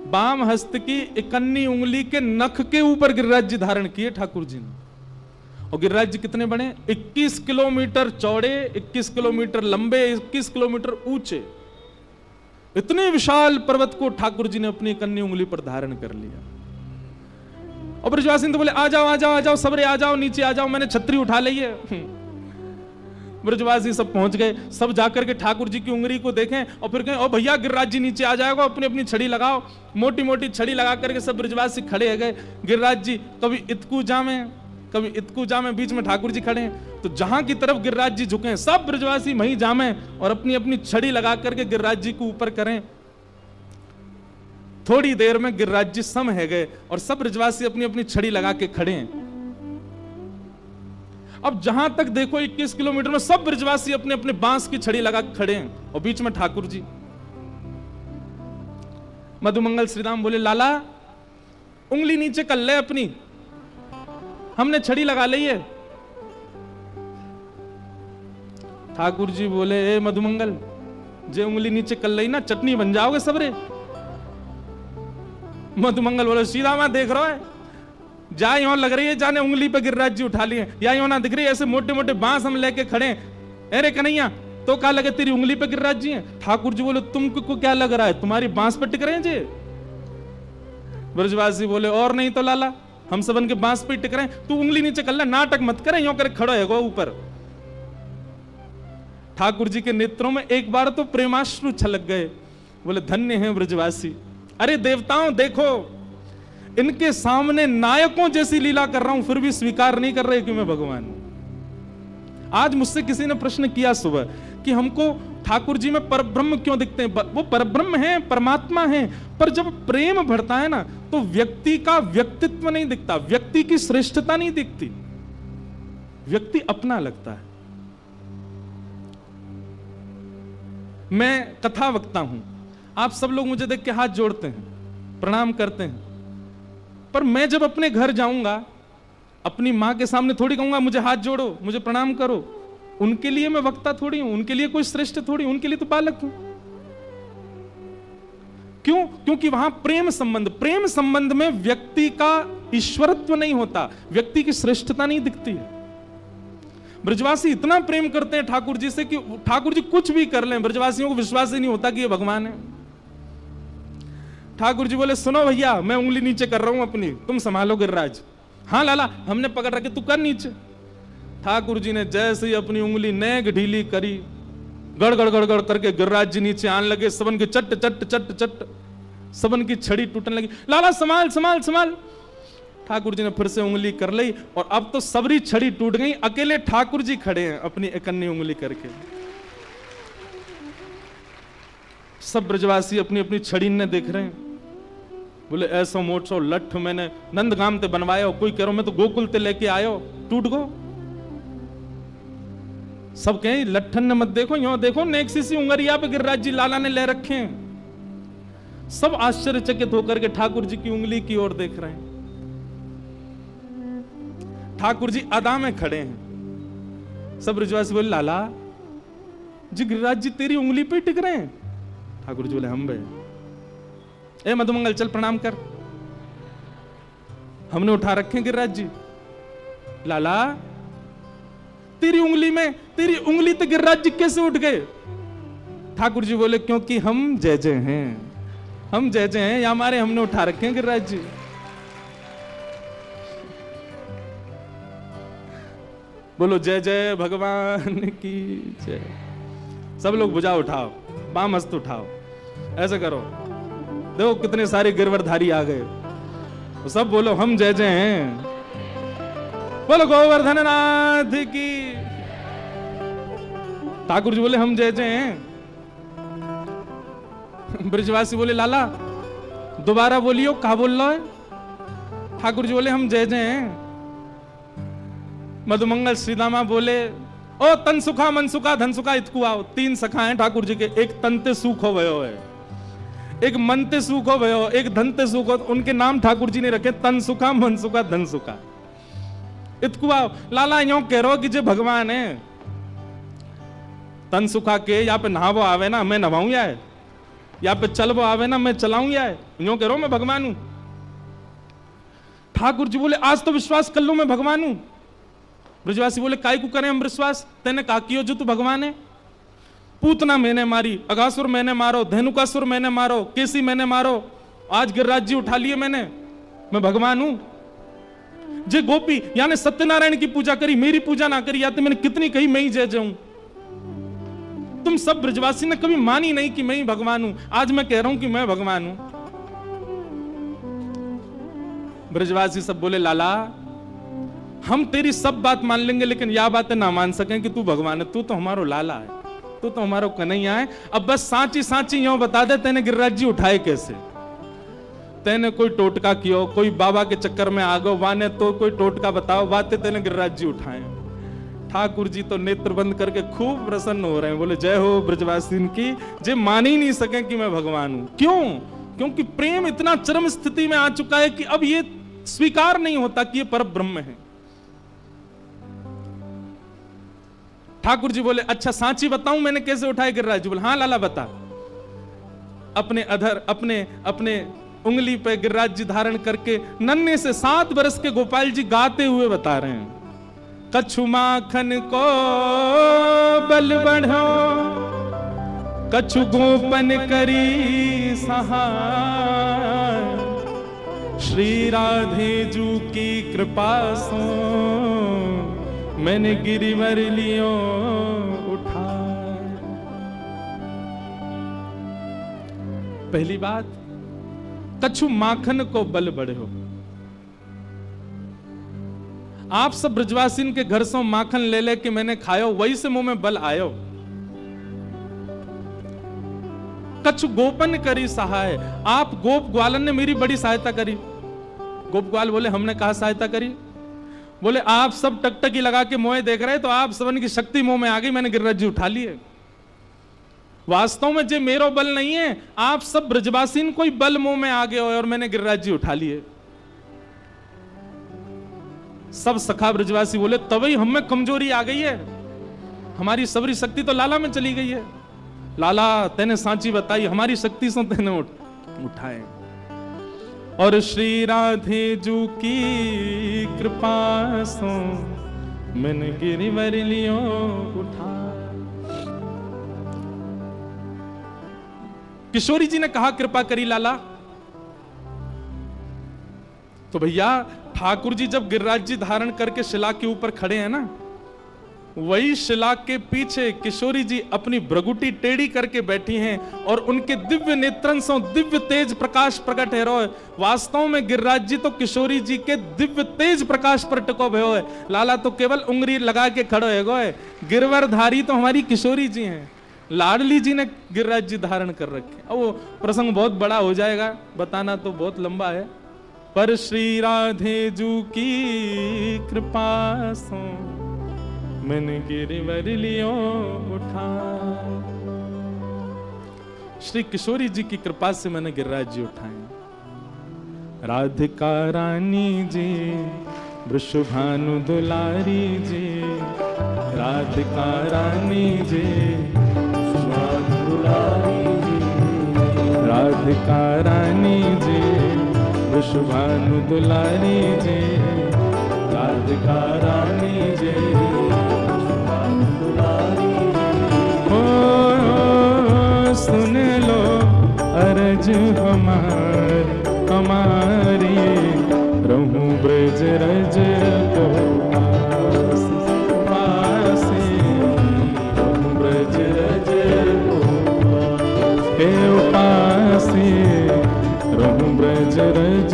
बाम हस्त की इकन्नी उंगली के नख के ऊपर गिरिराज जी धारण किए ठाकुर जी ने। और गिरिराज जी कितने बड़े, 21 किलोमीटर चौड़े, 21 किलोमीटर लंबे, 21 किलोमीटर ऊंचे, इतने विशाल पर्वत को ठाकुर जी ने अपनी कन्नी उंगली पर धारण कर लिया। और ब्रजवासी तो बोले आ जाओ आ जाओ आ जाओ, सबरे आ जाओ, नीचे आ जाओ, मैंने छतरी उठा ली है। ब्रजवासी सब पहुंच गए, सब जाकर के ठाकुर जी की उंगली को देखें और फिर कहें ओ भैया गिरिराज जी नीचे आ जाएगा, अपनी अपनी छड़ी लगाओ। मोटी मोटी छड़ी लगा करके सब ब्रजवासी खड़े हो गए। गिरिराज जी कभी इतकू जामे, कभी इतकू जामे, बीच में ठाकुर जी खड़े हैं, तो जहां की तरफ गिरिराज जी झुके सब ब्रजवासी वहीं जामे और अपनी अपनी छड़ी लगा करके गिरिराज जी को ऊपर करें। थोड़ी देर में गिरिराज जी सम है गए और सब ब्रजवासी अपनी अपनी छड़ी लगा के खड़े हैं। अब जहां तक देखो 21 किलोमीटर में सब ब्रजवासी अपने अपने बांस की छड़ी लगा के खड़े हैं और बीच में ठाकुर जी। मधुमंगल श्रीराम बोले लाला उंगली नीचे कर ले अपनी, हमने छड़ी लगा ली है। ठाकुर जी बोले ए मधुमंगल, जे उंगली नीचे कर ली ना चटनी बन जाओगे सबरे। मधुमंगल बोले सीधा मैं देख रहा है, जा यहां लग रही है जाने उंगली पे गिरिराज जी उठा लिए, या यहां ना दिख रही है, ऐसे मोटे मोटे बांस हम लेके खड़े हैं। अरे कन्हैया तो क्या लगे तेरी उंगली पे गिरिराज जी हैं? ठाकुर जी बोले तुमको क्या लग रहा है, तुम्हारी बांस पे टिक रहे हैं जी? ब्रजवासी बोले और नहीं तो लाला, हम सबन के बांस पे टिक रहे हैं, तू उंगली नीचे कर ले, नाटक मत करे, यूं करे खड़ो है ऊपर। ठाकुर जी के नेत्रों में एक बार तो प्रेमाश्रु छलक गए। बोले धन्य हैं ब्रजवासी। अरे देवताओं देखो, इनके सामने नायकों जैसी लीला कर रहा हूं, फिर भी स्वीकार नहीं कर रहे कि मैं भगवान हूं। आज मुझसे किसी ने प्रश्न किया सुबह कि हमको ठाकुर जी में परब्रह्म क्यों दिखते हैं? वो परब्रह्म है, परमात्मा है, पर जब प्रेम बढ़ता है ना तो व्यक्ति का व्यक्तित्व नहीं दिखता, व्यक्ति की श्रेष्ठता नहीं दिखती, व्यक्ति अपना लगता है। मैं कथा वक्ता हूं, आप सब लोग मुझे देख के हाथ जोड़ते हैं, प्रणाम करते हैं, पर मैं जब अपने घर जाऊंगा अपनी मां के सामने थोड़ी कहूंगा मुझे हाथ जोड़ो, मुझे प्रणाम करो। उनके लिए मैं वक्ता थोड़ी हूं, उनके लिए कोई श्रेष्ठ थोड़ी, उनके लिए तो बालक हूं। क्यों? क्योंकि वहां प्रेम संबंध में व्यक्ति का ईश्वरत्व नहीं होता, व्यक्ति की श्रेष्ठता नहीं दिखती है। ब्रजवासी इतना प्रेम करते हैं ठाकुर जी से कि ठाकुर जी कुछ भी कर लें, ब्रजवासियों को विश्वास ही नहीं होता कि ये भगवान है। ठाकुर जी बोले सुनो भैया, मैं उंगली नीचे कर रहा हूं अपनी, तुम संभालो गिरिराज। हाँ लाला, हमने पकड़ रखे, तू कर नीचे। ठाकुर जी ने जैसे ही अपनी उंगली नेग ढीली करी, गड़गड़ गड़गड़ करके गिरिराज जी नीचे आने लगे, सबन के चट चट चट चट, सबन की छड़ी टूटने लगी। लाला संभाल संभाल संभाल। ठाकुर जी ने फिर से उंगली कर ली और अब तो सबरी छड़ी टूट गई, अकेले ठाकुर जी खड़े हैं अपनी इकन्नी उंगली करके। सब ब्रजवासी अपनी अपनी छड़ी ने देख रहे हैं। बोले ऐसा मोटो लठ मैंने नंदगाम ते बनवाया, कोई कह रहा मैं तो गोकुल ते लेके आयो, टूट गो। सब कहें लठन ने मत देखो, यो देखो नेक सी उंगरिया पे गिरिराज जी लाला ने ले रखे हैं। सब आश्चर्यचकित होकर के ठाकुर जी की उंगली की ओर देख रहे हैं। ठाकुर जी अदा में खड़े हैं। सब ब्रजवासी बोले लाला जी गिरिराज जी तेरी उंगली पे टिक रहे हैं। ठाकुर जी बोले हम बे, ए मधुमंगल चल प्रणाम कर, हमने उठा रखे गिरिराज जी। लाला तेरी उंगली में, तेरी उंगली तो गिरिराज जी कैसे उठ गए? ठाकुर जी बोले क्योंकि हम जय जय हैं, हम जय जय हैं, या हमारे हमने उठा रखे हैं गिरिराज जी। बोलो जय जय भगवान की जय। सब लोग भुजा उठाओ, बाम हस्त उठाओ, ऐसे करो। देखो कितने सारे गिरवरधारी आ गए, तो सब बोलो हम जय जय हैं। बोलो गोवर्धन नाथ की। ठाकुर जी बोले हम जय जय हैं। ब्रजवासी बोले लाला दोबारा बोलियो, कहा बोल रहा है? ठाकुर जी बोले हम जय जय हैं। मधुमंगल श्रीदामा बोले ओ तन सुखा मन सुखा धन सुखा इतकु आओ। 3 सखा हैं ठाकुर जी के, एक तनते सुख हो भयो है, एक मनते सुख हो भयो, एक धनते सुख हो। उनके नाम ठाकुर जी ने रखे तन सुखा मन सुखा धन सुखा इतकु आओ। लाला यो कह रहो कि जे भगवान है तन सुखा के, या पे नहावो आवे ना मैं नहाऊं, या पे चलवो आवे ना मैं चलाऊं, यो कह रहो मैं भगवान हूं। ठाकुर जी बोले आज तो विश्वास कर लो मैं भगवान हूं। ब्रजवासी बोले काय को करें हम विश्वास, तेने कहा कियो जो तू भगवान है। पूतना मैंने मारी, अगासुर मैंने मारो, धेनुकासुर मैंने मारो, केसी मैंने मारो, आज गिरिराज जी उठा लिए मैंने, मैं भगवान हूं। जे गोपी यानी सत्यनारायण की पूजा करी, मेरी पूजा ना करी, या तो मैंने कितनी कही मैं ही जय जाऊं। तुम सब ब्रजवासी ने कभी मानी नहीं कि मैं ही भगवान हूं, आज मैं कह रहा हूं कि मैं भगवान हूं। ब्रजवासी सब बोले लाला हम तेरी सब बात मान लेंगे, लेकिन यह बातें ना मान सकें कि तू भगवान है। तू तो हमारो लाला है, तू तो हमारो कन्हैया है। अब बस सांची सांची यूं बता दे तेने गिरिराज जी उठाए कैसे। तेने कोई टोटका कियो, कोई बाबा के चक्कर में आ गो, वाने तो कोई टोटका बताओ, बातें तेने गिरिराज जी उठाए। ठाकुर जी तो नेत्र बंद करके खूब प्रसन्न हो रहे हैं, बोले जय हो ब्रजवासी की। जे मान ही नहीं सके कि मैं भगवान हूं। क्यों? क्योंकि प्रेम इतना चरम स्थिति में आ चुका है कि अब ये स्वीकार नहीं होता कि ये परम ब्रह्म है। ठाकुर जी बोले अच्छा सांची बताऊं मैंने कैसे उठाए गिरिराज जी? बोले हाँ लाला बता। अपने अधर अपने उंगली पे गिरिराज जी धारण करके नन्हे से 7 वर्ष के गोपाल जी गाते हुए बता रहे हैं, कछु माखन को बल बढ़ो, कछु गोपन करी सहाय, श्री राधे जू की कृपा सो मैंने गिरिवर लियो उठा। पहली बात, कछु माखन को बल बढ़ो। आप सब ब्रजवासी के घर से माखन ले ले के मैंने खायो, वही से मुंह में बल आयो। कछु गोपन करी सहाय, आप गोप ग्वालन ने मेरी बड़ी सहायता करी। गोप ग्वाल बोले हमने कहा सहायता करी? बोले आप सब टकटकी लगा के मोए देख रहे, तो आप सबन की शक्ति मुंह में आ गई, मैंने गिरिराज जी उठा लिए। वास्तव में जे मेरो बल नहीं है, आप सब ब्रजवासी कोई बल मुंह में आ गए और मैंने गिरिराज जी उठा लिए। सब सखा ब्रजवासी बोले तभी हम में कमजोरी आ गई है, हमारी सबरी शक्ति तो लाला में चली गई है। लाला तेने सांची बताई, हमारी शक्ति से तेने उठाए। और श्री राधे जू की कृपा सो मैंने गिरिवर लियो उठा। किशोरी जी ने कहा कृपा करी लाला। तो भैया ठाकुर जी जब गिरिराज जी धारण करके शिला के ऊपर खड़े हैं ना, वही शिला के पीछे किशोरी जी अपनी भ्रगुटी टेढ़ी करके बैठी हैं और उनके दिव्य नेत्रन से दिव्य तेज प्रकाश प्रकट है रो। वास्तव में गिरिराज जी तो किशोरी जी के दिव्य तेज प्रकाश पर टिको भयो है। लाला तो केवल उंगली लगा के खड़ो है गो है। गिरवरधारी तो हमारी किशोरी जी हैं, लाडली जी ने गिरिराज जी धारण कर रखे। अब वो प्रसंग बहुत बड़ा हो जाएगा, बताना तो बहुत लंबा है। पर श्री राधे जू की कृपा सो मैंने गिरिवर लियो उठा। श्री किशोरी जी की कृपा से मैंने गिरिराज जी उठाए। राधिका रानी जी, वृषभानु दुलारी जी, राधिका रानी जी, वृषभानु दुलारी जी, राधिका रानी जी, वृषभानु दुलारी जी, राधिका रानी जी, वृषभानु दुलारी जी। हमारी हमारी रहूं ब्रज रज को पासे रहूं ब्रज रज को के पासे रहूं ब्रज रज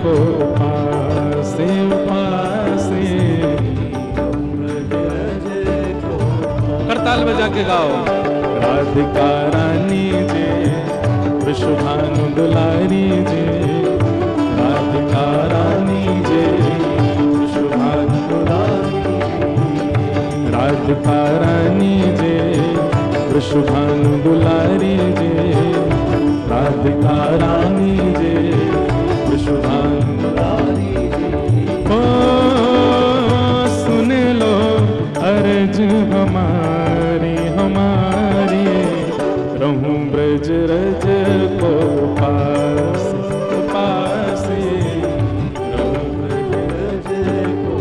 को पासे पासे करताल बजा के गाओ। राधिका रानी जे वृषभानु दुलारी जे राधिका रानी जे वृषभानु दुलारी राधिका रानी जे वृषभानु दुलारी जे राधिका रानी जे वृषभानु दुलारी ओ सुन लो अर्ज हमारी हमारी रहूं ब्रज रज को पास पासे रहूं ब्रज रज को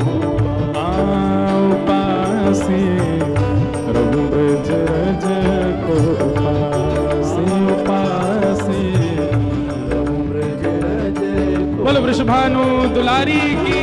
पासे रहूं ब्रज रज को पासे पासे रहूं ब्रज रज को। बोलो वृषभानु दुलारी की।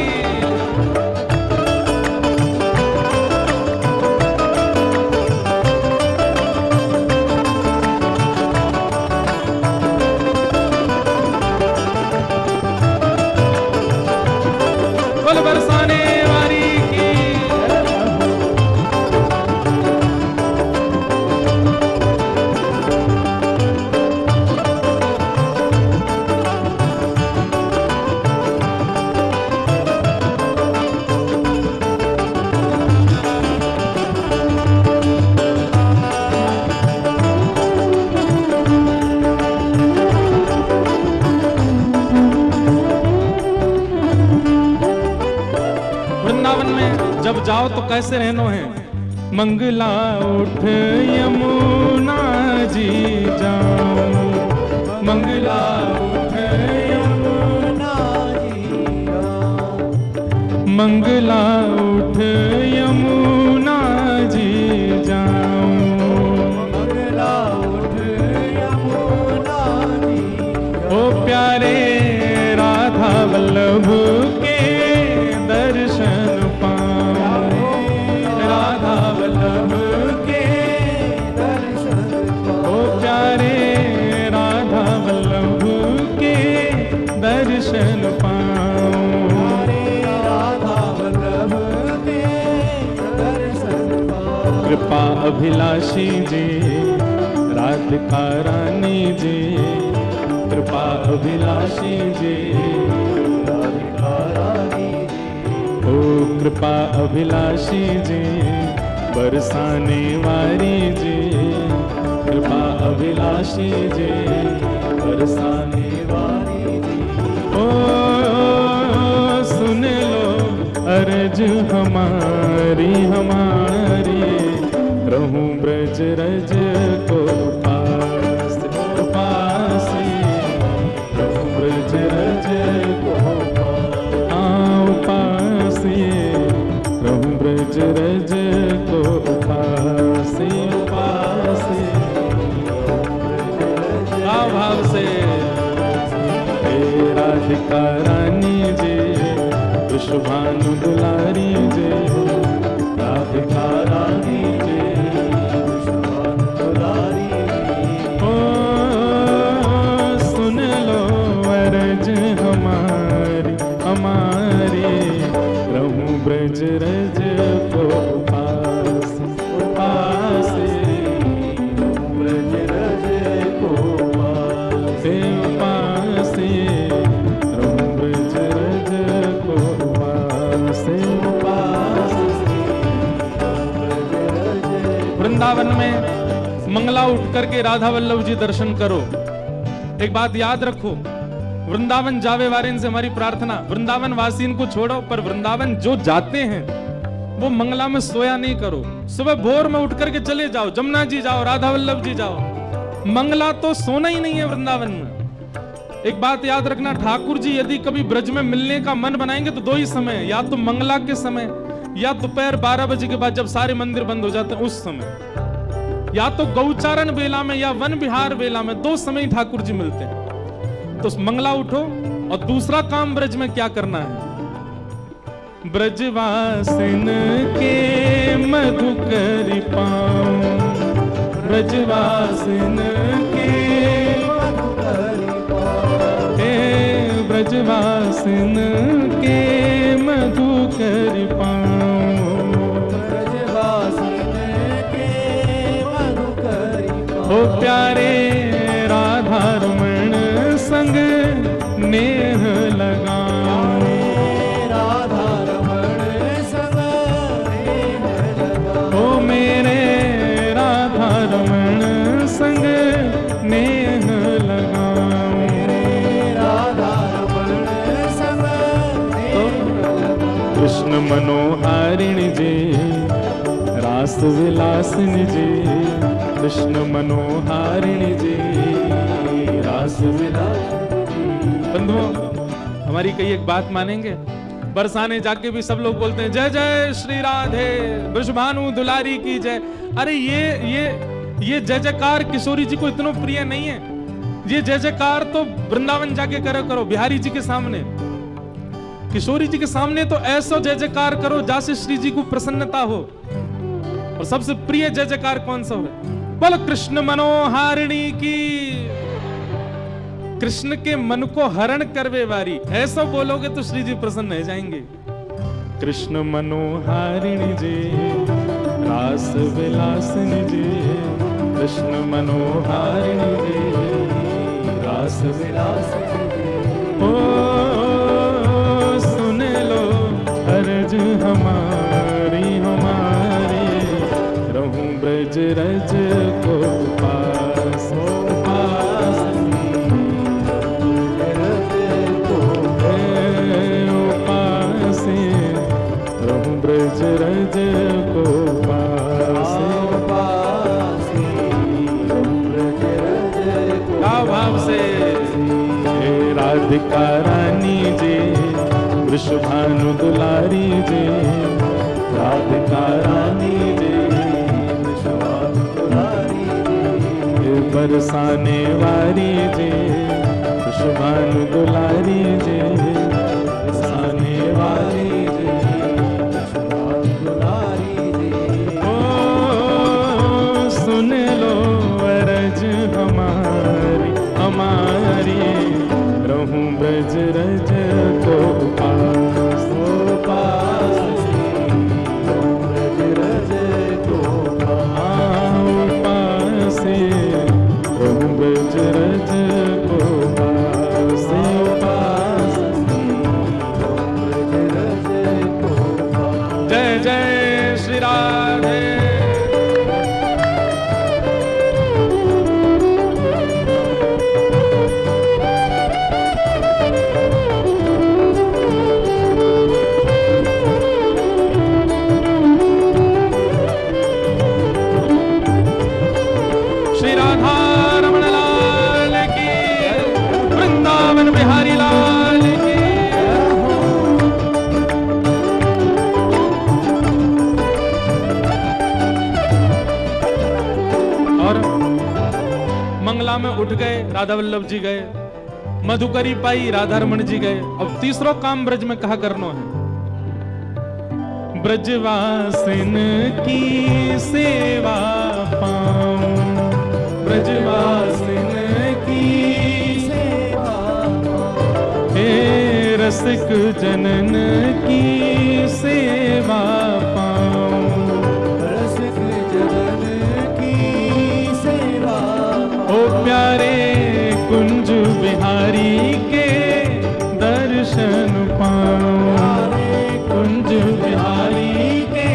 बरसाने वाली की। जब जाओ तो कैसे रहनो है। मंगला उठ यमुना जी जाओ मंगला उठ यमुना जी जाओ मंगला उठ यमुना जी जाओ मंगला उठ यमुना जी ओ प्यारे राधा वल्लभ के दर्शन दर्शन पाऊं राधा वल्लभ के दर्शन पाऊं। कृपा अभिलाषी जी राधिका रानी जी कृपा अभिलाषी जी राधिका रानी ओ कृपा अभिलाषी जी बरसाने वाली जी कृपा अभिलाषी जी बरसाने वाली ओ सुन लो अर्ज हमारी हमारी रहूं ब्रज रज को पास पासे रहूं ब्रज रज को पासे रहूं ब्रज रज को पासे पासे भाव से राधिका रानी जे वृषभानु दुलारी जे राधिका रानी जे वृषभानु दुलारी ओ सुन लो अर्ज हमारी हमारी रहूं ब्रज रज को पास पासे ब्रज रज को पासे पासे वृंदावन में मंगला उठ करके राधा वल्लभ जी दर्शन करो। एक बात याद रखो, वृंदावन जावे वारेन से हमारी प्रार्थना, वृंदावन वासीन को छोड़ो, पर वृंदावन जो जाते हैं वो मंगला में सोया नहीं करो। सुबह भोर में उठ करके चले जाओ, जमुना जी जाओ, राधा वल्लभ जी जाओ। मंगला तो सोना ही नहीं है वृंदावन में। एक बात याद रखना, ठाकुर जी यदि कभी ब्रज में मिलने का मन बनाएंगे तो दो ही समय, या तो मंगला के समय या दोपहर 12 बजे के बाद जब सारे मंदिर बंद हो जाते हैं उस समय, या तो गौचारण बेला में या वन विहार बेला में, दो समय ठाकुर जी मिलते हैं। तो मंगला उठो और दूसरा काम ब्रज में क्या करना है? ब्रजवासिन के मधुकर पाऊं, ब्रजवासिन के मधुकर पाऊं, हे ब्रजवासिन के मधुकर पाऊं, ब्रजवासिन के मधुकर पाऊं। ओ प्यारे राधा रमण संग नेह लगाऊं, राधा रमण संग नेह लगाऊं। ओ मेरे राधा रमण संग नेह लगाऊं, राधा रमण संग नेह लगाऊं। कृष्ण मनोहारिणी जी रास विलासिन जी, कृष्ण मनोहारिणी जी रास विलासिनी। बंधुओं, हमारी कई एक बात मानेंगे? बरसाने जाके भी सब लोग बोलते हैं जय जय श्री राधे, वृषभानु दुलारी की जय। अरे ये जय जयकार किशोरी जी को इतना प्रिय नहीं है। ये जय जयकार तो वृंदावन जाके करो बिहारी जी के सामने। किशोरी जी के सामने तो ऐसा जय जयकार करो जैसे श्री जी को प्रसन्नता हो। और सबसे प्रिय जय जयकार कौन सा है? बोलो कृष्ण मनोहारिणी की। कृष्ण के मन को हरण करवे वारी, ऐसा बोलोगे तो श्री जी प्रसन्न हो जाएंगे। कृष्ण मनोहारिणी जी रास विलासिनी जी, कृष्ण मनोहारिणी जी रास विलासिनी जी। ओ सुन लो अर्ज हमारी हमारी, रहूं ब्रज रज को पास पास, ब्रज रज को भाव से। हे राधिका रानी जी वृषभानु दुलारी जी, राधिका रानी जी वृषभानु दुलारी जी, बरसाने वारी जी वृषभानु दुलारी जी, बरसाने वाली सुन लो अरज हमारी हमारी, रहूं ब्रज रज को पास पास, ब्रज रज को पास, रहूं ब्रज रज को पास पास, ब्रज रज को पास। जय जय श्री राधे। में उठ गए, राधा वल्लभ जी गए, मधुकरी पाई, राधा रमण जी गए। अब तीसरा काम ब्रज में कहा करना है? ब्रजवासिन की सेवा पाऊं, ब्रजवासिन की सेवा पाऊं, हे रसिक जनन की सेवा पाऊं, रसिक जनन की सेवा पाऊं। ओ प्यारे कुंज बिहारी के दर्शन पाऊं, कुंज बिहारी के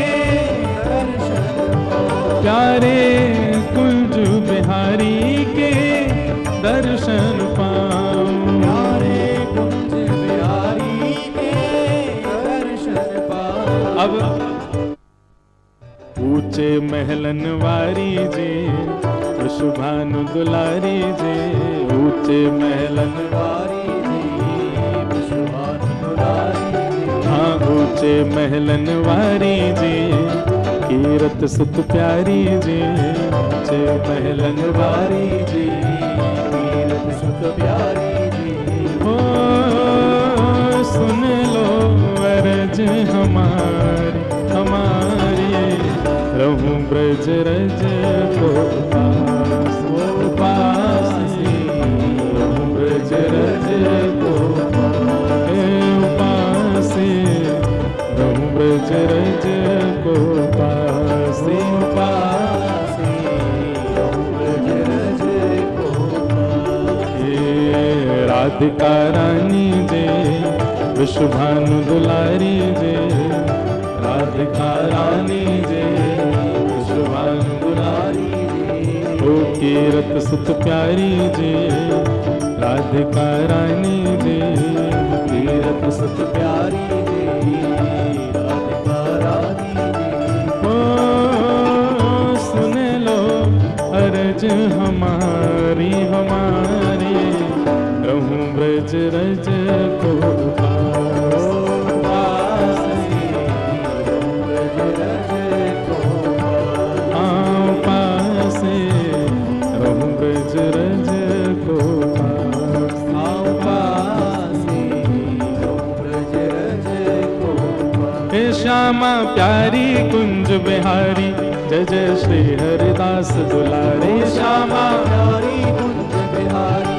दर्शन पाऊं, प्यारे कुंज बिहारी के दर्शन पाऊं, प्यारे कुंज बिहारी के दर्शन पाऊं। अब ऊंचे महलन वारी जी वृषभानु दुलारी जी, ऊंचे महलन वारी जी वृषभानु दुलारी जी, हाँ ऊंचे महलन वारी जी कीरत सुत प्यारी जी, ऊंचे महलन वारी जी कीरत सुत प्यारी जी, रज हमारी हमारी, रहूं ब्रज रज को पास वो पास, रहूं ब्रज रज को पास, रहूं ब्रज रज को पास पास, रहूं ब्रज रज को पास। राधिका रानी जय विश्वभानु दुलारी जय, राधिका रानी जय विश्वभानु दुलारी जय, ओ कीरत सुत प्यारी जय, राधिका रानी जय कीरत सुत प्यारी जय, राधिका रानी जय। ओ सुन लो अरज हमारी हमारी, रहूं ब्रज रज को पास पास, रहूं ब्रज रज को पास, रहूं ब्रज रज को पास पास, रहूं ब्रज रज को पास। हे श्यामा प्यारी कुंज बिहारी, जय जय श्री हरिदास दुलारे, श्यामा प्यारी कुंज बिहारी,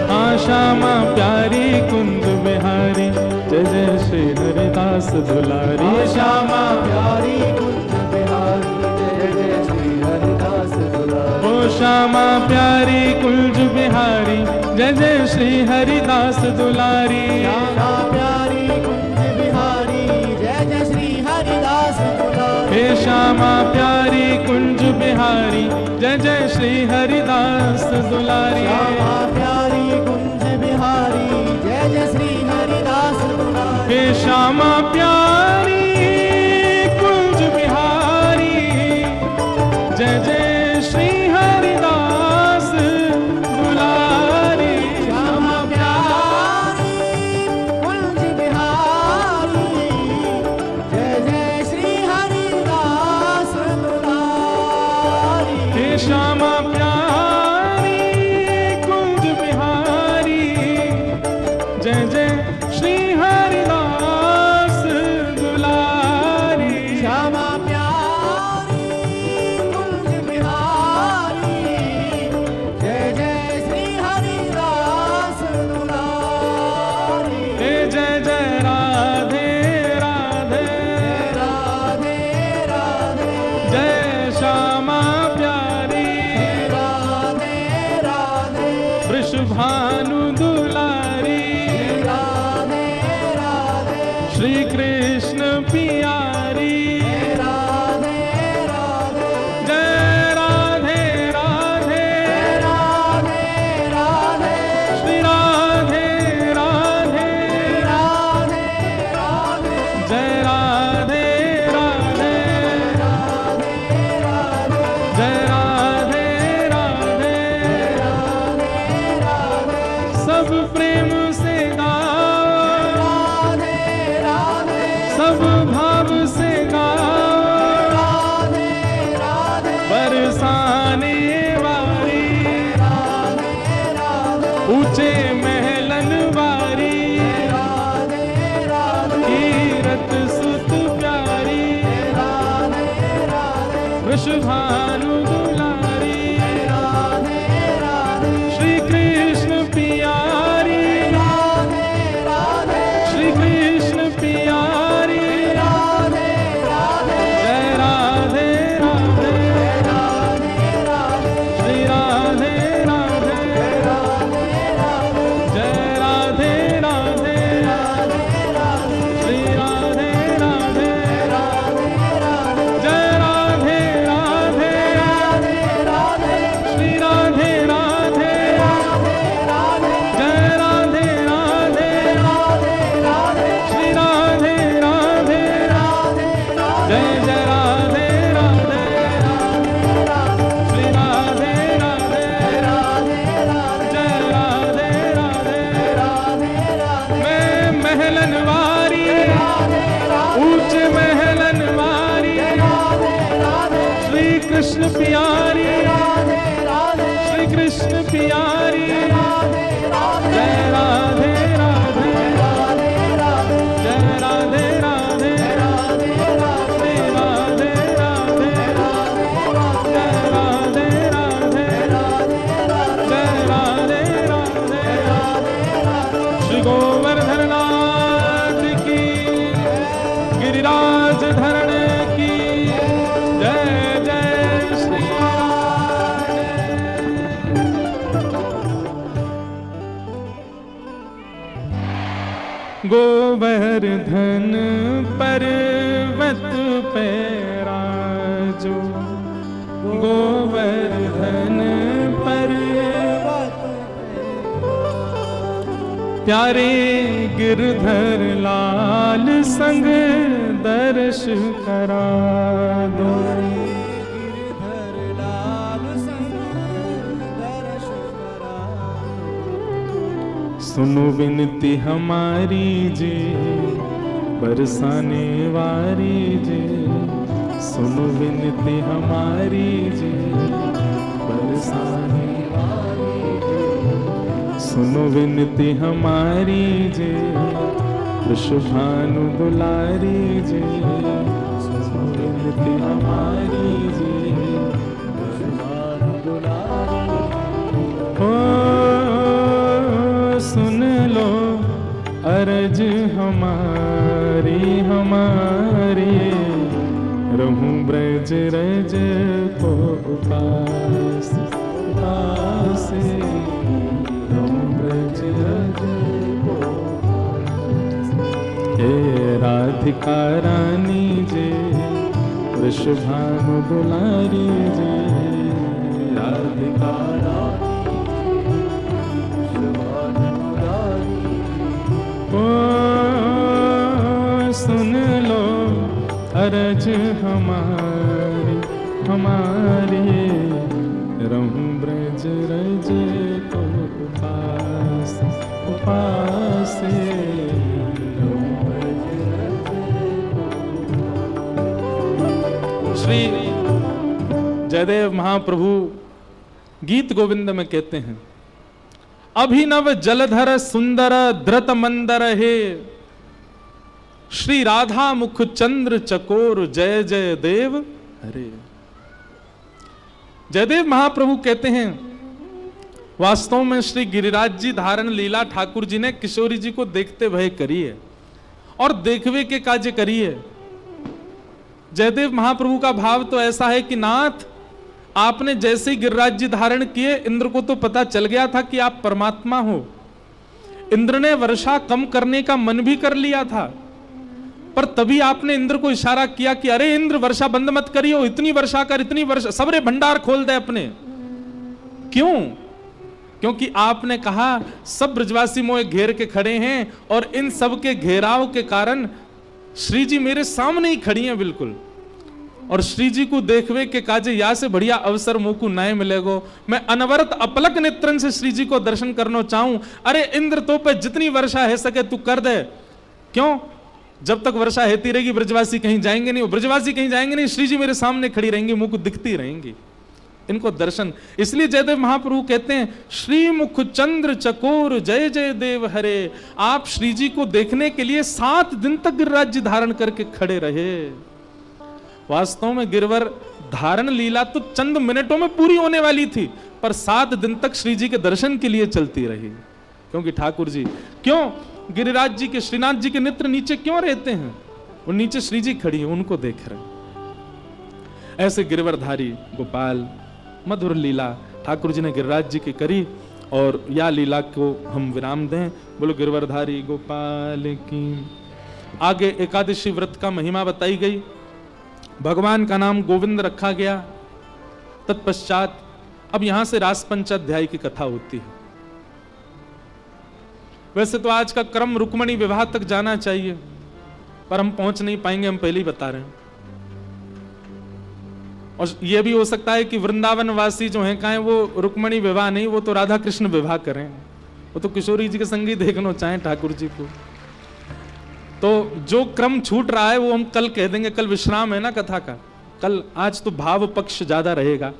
हाँ श्यामा प्यारी कुंज बिहारी, जय जय श्री हरिदास दुलारी, श्यामा प्यारी कुंज बिहारी, जय जय श्री हरिदास दुलारी, ओ श्यामा प्यारी कुंज बिहारी, जय जय श्री हरिदास दुलारी, श्यामा प्यारी कुंज बिहारी, जय जय श्री हरिदास दुलारी, हे श्यामा प्यारी कुंज बिहारी, जय जय श्री हरिदास दुलारी, श्यामा प्यारी कुंज बिहारी, जय जय श्री हरिदास दुलारी, हे श्यामा प्यारी कुंज बिहारी, जय जय श्री हरिदास दुलारी, श्यामा प्यारी कुंज बिहारी, जय जय श्री हरिदास दुलारी, हे श्यामा प्यारी कुंज बिहारी, जय जय श्री हरिदास दुलारी, श्यामा प्यारी कुंज बिहारी, जय जय श्री हरिदास दुलारी, हे जय जय राधे राधे राधे राधे, जय श्यामा प्यारी राधे राधे, वृषभानु दुलारी राधे राधे, श्री कृष्ण पियारी राधे राधे, जय राधे राधे राधे राधे, श्री राधे राधे राधे राधे, जय राधे राधे राधे राधे, जय राधे राधे राधे राधे, सब प्रेम से गाओ राधे राधे, सब भाव से गाओ राधे राधे, बरसाने वारी राधे राधे, ऊंचे महलन वारी राधे राधे, कीरत सुत प्यारी राधे राधे, वृषभानु दुलारी राधे राधे, श्री कृष्ण पियारी राधे राधे, श्री कृष्ण पियारी राधे राधे, जय राधे राधे राधे राधे, श्री राधे राधे राधे राधे, जय राधे राधे राधे राधे, श्री राधे राधे राधे राधे, जय राधे राधे राधे राधे, श्री राधे राधे राधे राधे, जय राधे राधे राधे राधे, श्री राधे राधे राधे राधे, जय जय राधे राधे राधे राधे, श्री राधे राधे राधे राधे, जय राधे राधे राधे राधे, मैं महलन वारी ऊंच महलन वारी, श्री कृष्ण प्यारी श्री कृष्ण प्यारी, जय राधे राधे गोवर्धन पर्वत पे राजो, गोवर्धन पर्वत प्यारे गिरधर लाल संग दर्श करा दो। गिरधर लाल संग दर्श करा। सुनो विनती हमारी जी, बरसाने वारी जी। सुनो विनती हमारी जी, बरसाने वारी जी। सुनो विनती हमारी जी, वृषभानु दुलारी जी। सुनो विनती हमारी जी, वृषभानु दुलारी। ओ सुन लो अर्ज हमारी हमारी, रहूं ब्रज रज को उपास उपास। रहूं ब्रज रज को उपास। हे राधिका रानी जी, वृषभानु दुलारी जी। राधिका सुन लो अरज हमारी हमारी, रहूं ब्रज रज को उपास उपास। श्री जयदेव महाप्रभु गीत गोविंद में कहते हैं, अभिनव जलधर सुंदर धृत मंदर हे, श्री राधा मुख चंद्र चकोर जय जय देव हरे। जयदेव महाप्रभु कहते हैं, वास्तव में श्री गिरिराज जी धारण लीला ठाकुर जी ने किशोरी जी को देखते भय करी है और देखवे के काज करी है। जयदेव महाप्रभु का भाव तो ऐसा है कि नाथ, आपने जैसे ही गिरिराज जी धारण किए, इंद्र को तो पता चल गया था कि आप परमात्मा हो। इंद्र ने वर्षा कम करने का मन भी कर लिया था, पर तभी आपने इंद्र को इशारा किया कि अरे इंद्र, वर्षा बंद मत करियो, इतनी वर्षा कर, इतनी वर्षा, सबरे भंडार खोल दे अपने। क्यों? क्योंकि आपने कहा सब ब्रजवासी मोए घेर के खड़े हैं और इन सब के घेराव के कारण श्री जी मेरे सामने ही खड़ी हैं बिल्कुल, और श्री जी को देखवे के काजे या से बढ़िया अवसर मुंह को नए मिलेगो। मैं अनवरत अपलक नेत्रन से श्री जी को दर्शन करना चाहूं। अरे इंद्र तो पे जितनी वर्षा है सके तू कर दे। क्यों? जब तक वर्षा हेती रहेगी ब्रजवासी कहीं जाएंगे नहीं, ब्रजवासी कहीं जाएंगे नहीं, श्री जी मेरे सामने खड़ी रहेंगी, मुंह को दिखती रहेंगी, इनको दर्शन। इसलिए जयदेव महाप्रभु कहते हैं, श्री मुख चंद्र चकोर जय जय देव हरे। आप श्री जी को देखने के लिए 7 दिन तक गिरिराज जी धारण करके खड़े रहे। वास्तव में गिरवर धारण लीला तो चंद मिनटों में पूरी होने वाली थी, पर 7 दिन तक श्री जी के दर्शन के लिए चलती रही। क्योंकि ठाकुर जी क्यों गिरिराज जी के, श्रीनाथ जी के नेत्र नीचे क्यों रहते हैं? वो नीचे श्री जी खड़ी है, उनको देख रहे। ऐसे गिरवरधारी गोपाल मधुर लीला ठाकुर जी ने गिरिराज जी की करी, और या लीला को हम विराम दें। बोलो गिरवरधारी गोपाल की। आगे एकादशी व्रत का महिमा बताई गई, भगवान का नाम गोविंद रखा गया। तत्पश्चात अब यहां से रास पंचाध्याय की कथा होती है। वैसे तो आज का क्रम रुक्मणी विवाह तक जाना चाहिए, पर हम पहुंच नहीं पाएंगे, हम पहले ही बता रहे हैं। और यह भी हो सकता है कि वृंदावन वासी जो हैं कहें वो रुक्मणी विवाह नहीं, वो तो राधा कृष्ण विवाह करें, वो तो किशोरी जी के संग ही देखना चाहें ठाकुर जी को। तो जो क्रम छूट रहा है वो हम कल कह देंगे, कल विश्राम है ना कथा का, कल। आज तो भाव पक्ष ज्यादा रहेगा।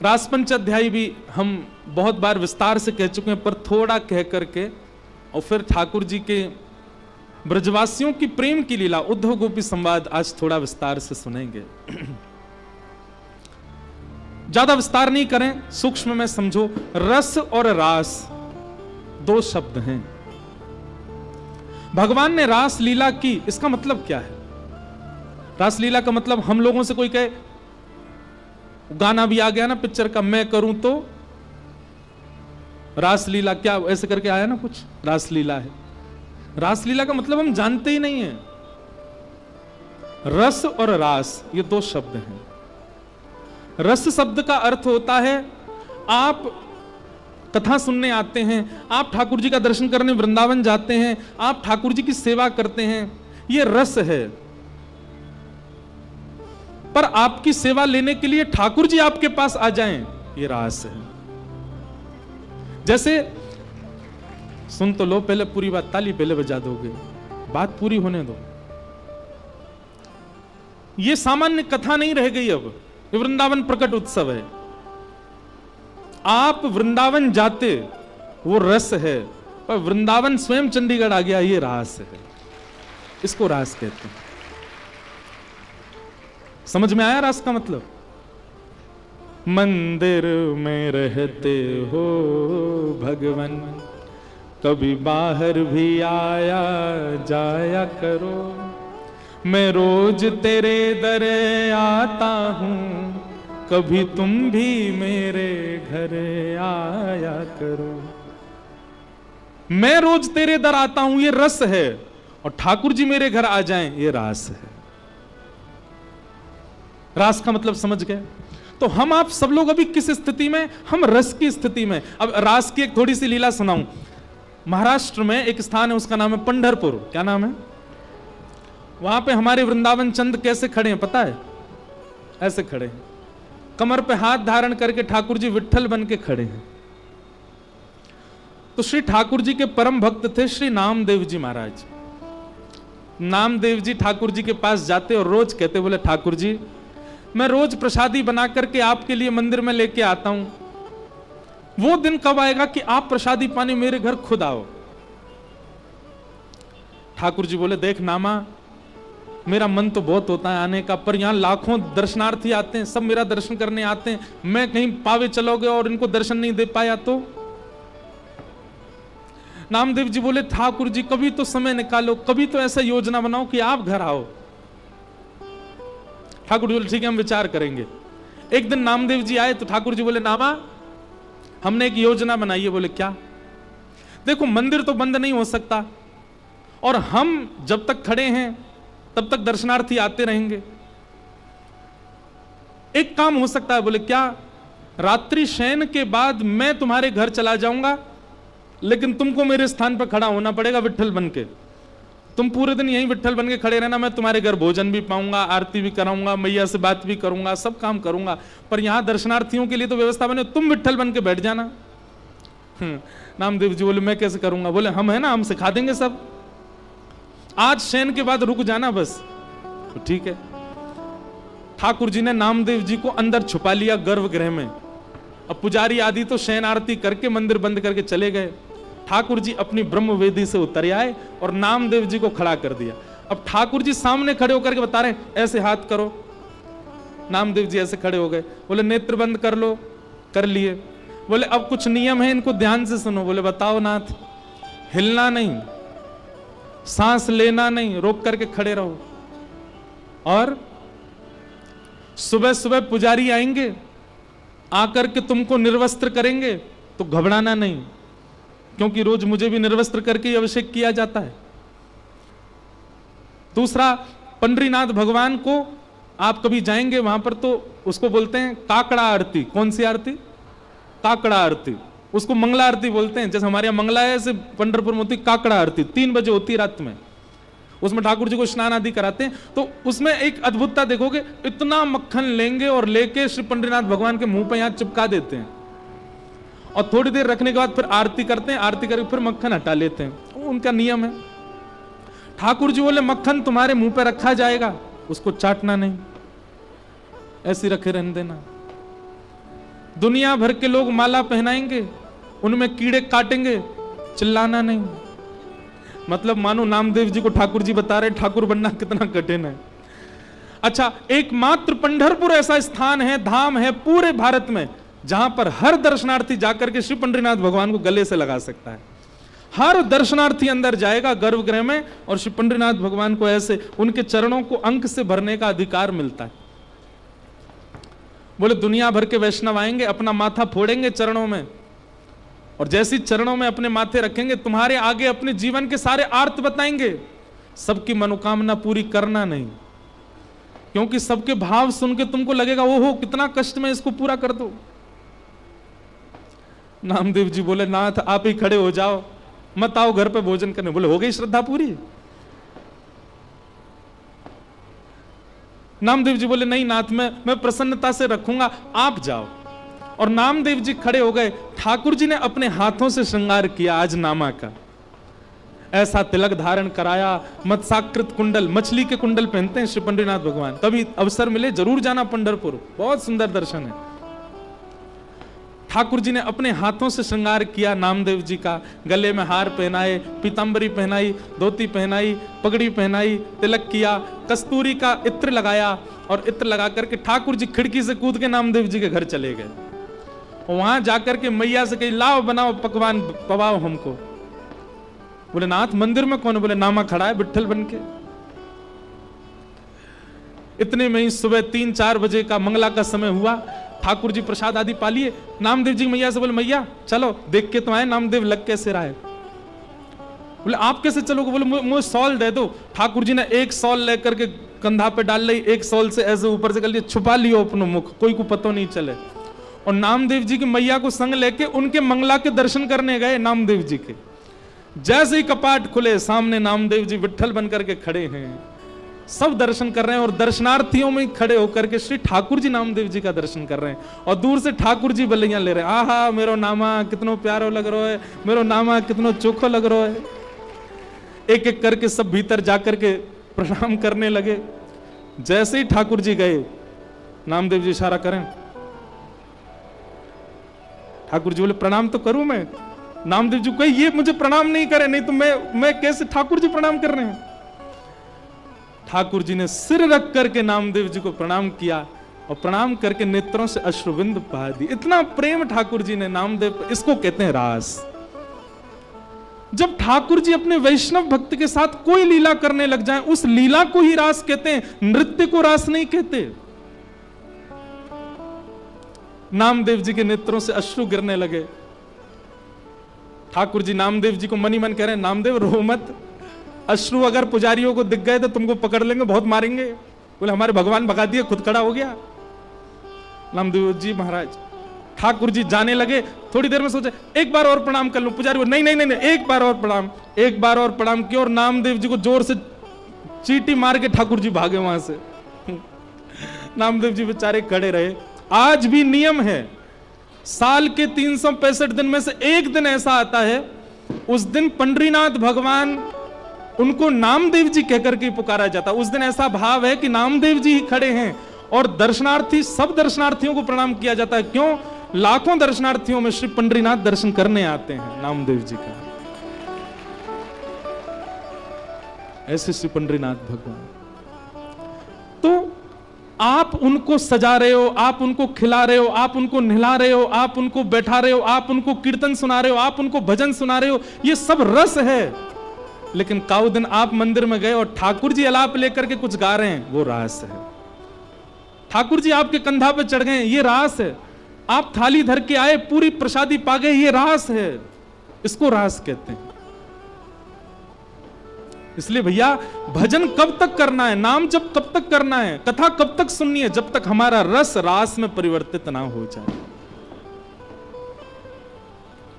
रासपंच अध्याय भी हम बहुत बार विस्तार से कह चुके हैं, पर थोड़ा कह करके और फिर ठाकुर जी के ब्रजवासियों की प्रेम की लीला, उद्धव गोपी संवाद आज थोड़ा विस्तार से सुनेंगे। ज्यादा विस्तार नहीं करें, सूक्ष्म में समझो। रस और रास 2 शब्द हैं। भगवान ने रास लीला की, इसका मतलब क्या है? रास लीला का मतलब हम लोगों से कोई कहे, गाना भी आ गया ना पिक्चर का, मैं करूं तो रास लीला, क्या ऐसे करके आया ना कुछ, रास लीला है। रासलीला का मतलब हम जानते ही नहीं है। रस और रास ये दो शब्द हैं। रस शब्द का अर्थ होता है आप कथा सुनने आते हैं, आप ठाकुर जी का दर्शन करने वृंदावन जाते हैं, आप ठाकुर जी की सेवा करते हैं, ये रस है। पर आपकी सेवा लेने के लिए ठाकुर जी आपके पास आ जाएं, ये रास है। जैसे सुन तो लो पहले पूरी बात, ताली पहले बजा दोगे, बात पूरी होने दो। ये सामान्य कथा नहीं रह गई, अब ये वृंदावन प्रकट उत्सव है। आप वृंदावन जाते वो रस है, पर वृंदावन स्वयं चंडीगढ़ आ गया, ये रास है। इसको रास कहते हैं। समझ में आया रास का मतलब? मंदिर में रहते हो भगवान, कभी बाहर भी आया जाया करो, मैं रोज तेरे दर आता हूं, कभी तुम भी मेरे घर आया करो। मैं रोज तेरे दर आता हूं, ये रस है, और ठाकुर जी मेरे घर आ जाएं, ये रास है। रास का मतलब समझ गए? तो हम आप सब लोग अभी किस स्थिति में? हम रस की स्थिति में। अब रास की एक थोड़ी सी लीला सुनाऊं। महाराष्ट्र में एक स्थान है, उसका नाम है पंढरपुर। क्या नाम है? वहां पे हमारे वृंदावन चंद कैसे खड़े हैं पता है? ऐसे खड़े हैं, कमर पे हाथ धारण करके ठाकुर जी विट्ठल बन के खड़े हैं। तो श्री ठाकुर जी के परम भक्त थे श्री नामदेव जी महाराज। नामदेव जी ठाकुर जी के पास जाते और रोज कहते, बोले ठाकुर जी मैं रोज प्रसादी बना करके आपके लिए मंदिर में लेके आता हूं, वो दिन कब आएगा कि आप प्रसादी पानी मेरे घर खुद आओ? ठाकुर जी बोले, देख नामा, मेरा मन तो बहुत होता है आने का, पर यहां लाखों दर्शनार्थी आते हैं, सब मेरा दर्शन करने आते हैं, मैं कहीं पावे चलोगे और इनको दर्शन नहीं दे पाया तो? नामदेव जी बोले, ठाकुर जी कभी तो समय निकालो, कभी तो ऐसा योजना बनाओ कि आप घर आओ। ठाकुर जी बोले, ठीक है हम विचार करेंगे। एक दिन नामदेव जी आए तो ठाकुर जी बोले, नामा हमने एक योजना बनाई है। बोले क्या? देखो मंदिर तो बंद नहीं हो सकता, और हम जब तक खड़े हैं तब तक दर्शनार्थी आते रहेंगे। एक काम हो सकता है। बोले क्या? रात्रि शयन के बाद मैं तुम्हारे घर चला जाऊंगा, लेकिन तुमको मेरे स्थान पर खड़ा होना पड़ेगा विट्ठल बन के। तुम पूरे दिन यहीं विट्ठल बन के खड़े रहना, मैं तुम्हारे घर भोजन भी पाऊंगा, आरती भी कराऊंगा, मैया से बात भी करूंगा, सब काम करूंगा, पर यहां दर्शनार्थियों के लिए तो व्यवस्था बने, तुम विट्ठल बन के बैठ जाना। नामदेव जी बोले, मैं कैसे करूंगा? बोले हम है ना, हम सिखा देंगे सब, आज शयन के बाद रुक जाना बस। तो ठीक है। ठाकुर जी ने नामदेव जी को अंदर छुपा लिया गर्भगृह में। अब पुजारी आदि तो शयन आरती करके मंदिर बंद करके चले गए। ठाकुर जी अपनी ब्रह्म वेदी से उतर आए और नामदेव जी को खड़ा कर दिया। अब ठाकुर जी सामने खड़े होकर के बता रहे, ऐसे हाथ करो। नामदेव जी ऐसे खड़े हो गए। बोले नेत्र बंद कर लो, कर लिए। बोले अब कुछ नियम है, इनको ध्यान से सुनो। बोले बताओ नाथ। हिलना नहीं, सांस लेना नहीं, रोक करके खड़े रहो। और सुबह सुबह पुजारी आएंगे, आकर के तुमको निर्वस्त्र करेंगे, तो घबराना नहीं, क्योंकि रोज मुझे भी निर्वस्त्र करके ही अभिषेक किया जाता है। दूसरा, पंडरीनाथ भगवान को आप कभी जाएंगे वहां पर तो उसको बोलते हैं काकड़ा आरती। कौन सी आरती? काकड़ा आरती। उसको मंगला आरती बोलते हैं। जैसे हमारे यहाँ मंगला है, ऐसे पंढरपुर में होती काकड़ा आरती, 3 बजे होती रात में। उसमें ठाकुर जी को स्नान आदि कराते हैं। तो उसमें एक अद्भुतता देखोगे, इतना मक्खन लेंगे और लेके श्री पंडरीनाथ भगवान के मुंह पे यहाँ चिपका देते हैं, और थोड़ी देर रखने के बाद फिर आरती करते हैं, आरती करके फिर मक्खन हटा लेते हैं। उनका नियम है। ठाकुर जी बोले मक्खन तुम्हारे मुंह पे रखा जाएगा, उसको चाटना नहीं, ऐसे रखे रहने देना। दुनिया भर के लोग माला पहनाएंगे, उनमें कीड़े काटेंगे, चिल्लाना नहीं। मतलब मानो नामदेव जी को ठाकुर जी बता रहे ठाकुर बनना कितना कठिन है। अच्छा, एकमात्र पंढरपुर ऐसा स्थान है, धाम है पूरे भारत में, जहां पर हर दर्शनार्थी जाकर के श्री पंडरीनाथ भगवान को गले से लगा सकता है। हर दर्शनार्थी अंदर जाएगा गर्भगृह में और श्री पंडरीनाथ भगवान को ऐसे उनके चरणों को अंक से भरने का अधिकार मिलता है। बोले दुनिया भर के वैष्णव आएंगे, अपना माथा फोड़ेंगे चरणों में और जैसी चरणों में अपने माथे रखेंगे, तुम्हारे आगे अपने जीवन के सारे आर्त बताएंगे। सबकी मनोकामना पूरी करना नहीं, क्योंकि सबके भाव सुन के तुमको लगेगा ओहो कितना कष्ट में, इसको पूरा कर दो। नामदेव जी बोले नाथ आप ही खड़े हो जाओ, मत आओ घर पे भोजन करने। बोले हो गई श्रद्धा पूरी? नामदेव जी बोले नहीं नाथ मैं प्रसन्नता से रखूंगा, आप जाओ। और नामदेव जी खड़े हो गए। ठाकुर जी ने अपने हाथों से श्रृंगार किया आज नामा का, ऐसा तिलक धारण कराया, मत्स्याकृत कुंडल, मछली के कुंडल पहनते हैं श्री पंडरीनाथ भगवान। कभी अवसर मिले जरूर जाना पंढरपुर, बहुत सुंदर दर्शन है। ठाकुर जी ने अपने हाथों से श्रृंगार किया नामदेव जी का, गले में हार पहनाए, पीतांबरी पहनाई, धोती पहनाई, पगड़ी पहनाई, तिलक किया, कस्तूरी का इत्र लगाया, और इत्र लगा करके ठाकुर जी खिड़की से कूद के नामदेव जी के घर चले गए। वहां जाकर के मैया से कही लाओ बनाओ पकवान पवाओ हमको। बोले नाथ मंदिर में कौन है? बोले नामा खड़ा है विट्ठल बन के। इतने में ही सुबह 3-4 बजे का मंगला का समय हुआ। ठाकुर जी प्रसाद आदि पा लिए। नामदेव जी मैया से बोले मैया चलो देख के तो आए नामदेव लग कैसे रहा है। बोले आप कैसे चलोगे? बोले मुझे सॉल दे दो। ठाकुर जी ने एक सॉल लेकर के कंधा पे डाल ली, एक सॉल से ऐसे ऊपर से कर लिया, छुपा लियो अपनो मुख, कोई को पता नहीं चले। और नामदेव जी की मैया को संग लेके उनके मंगला के दर्शन करने गए नामदेव जी के। जैसे ही कपाट खुले सामने नामदेव जी विट्ठल बनकर के खड़े हैं, सब दर्शन कर रहे हैं। और दर्शनार्थियों में खड़े होकर के श्री ठाकुर जी नामदेव जी का दर्शन कर रहे हैं। और दूर से ठाकुर जी बलियां ले रहे हैं, आहा मेरो नामा कितनो प्यारो लग रहा है, मेरो नामा कितनो चोखो लग रहा है। एक एक करके सब भीतर जाकर के प्रणाम करने लगे। जैसे ही ठाकुर जी गए नामदेव जी इशारा करें, ठाकुर जी बोले प्रणाम तो करूं मैं। नामदेव जी को ये मुझे प्रणाम नहीं करे, नहीं तो मैं कैसे ठाकुर जी प्रणाम कर रहे हैं। ठाकुर जी ने सिर रख करके नामदेव जी को प्रणाम किया और प्रणाम करके नेत्रों से अश्रुबिंद बहा दी। इतना प्रेम ठाकुर जी ने नामदेव, इसको कहते हैं रास। जब ठाकुर जी अपने वैष्णव भक्त के साथ कोई लीला करने लग जाएं, उस लीला को ही रास कहते हैं, नृत्य को रास नहीं कहते। नामदेव जी के नेत्रों से अश्रु गिरने लगे। ठाकुर जी नामदेव जी को मनी मन कह रहे हैं नामदेव रो मत, अश्रु अगर पुजारियों को दिख गए तो तुमको पकड़ लेंगे, बहुत मारेंगे। बोले हमारे भगवान भगा दिए, खुद खड़ा हो गया। नामदेव जी महाराज ठाकुर जी जाने लगे। थोड़ी देर में सोचे एक बार और प्रणाम कर लूं। पुजारी बोले नहीं नहीं नहीं, एक बार और प्रणाम। एक बार और प्रणाम किया और नामदेव जी को जोर से चींटी मार के ठाकुर जी भागे वहां से। नामदेव जी बेचारे खड़े रहे। आज भी नियम है, साल के 365 दिन में से एक दिन ऐसा आता है, उस दिन पंडरीनाथ भगवान उनको नामदेव जी कहकर के पुकारा जाता। उस दिन ऐसा भाव है कि नामदेव जी ही खड़े हैं और दर्शनार्थी, सब दर्शनार्थियों को प्रणाम किया जाता है। क्यों? लाखों दर्शनार्थियों में श्री पंडरीनाथ दर्शन करने आते हैं नामदेव जी का। ऐसे श्री पंडरीनाथ भगवान। तो आप उनको सजा रहे हो, आप उनको खिला रहे हो, आप उनको नहला रहे हो, आप उनको बैठा रहे हो, आप उनको कीर्तन सुना रहे हो, आप उनको भजन सुना रहे हो, ये सब रस है। लेकिन काउ दिन आप मंदिर में गए और ठाकुर जी अलाप लेकर के कुछ गा रहे हैं, वो रास है। ठाकुर जी आपके कंधा पे चढ़ गए, ये रास है। आप थाली धर के आए, पूरी प्रसादी पा गए, ये रास है। इसको रास कहते हैं। इसलिए भैया भजन कब तक करना है, नाम जब कब तक करना है, कथा कब तक सुननी है, जब तक हमारा रस रास में परिवर्तित ना हो जाए।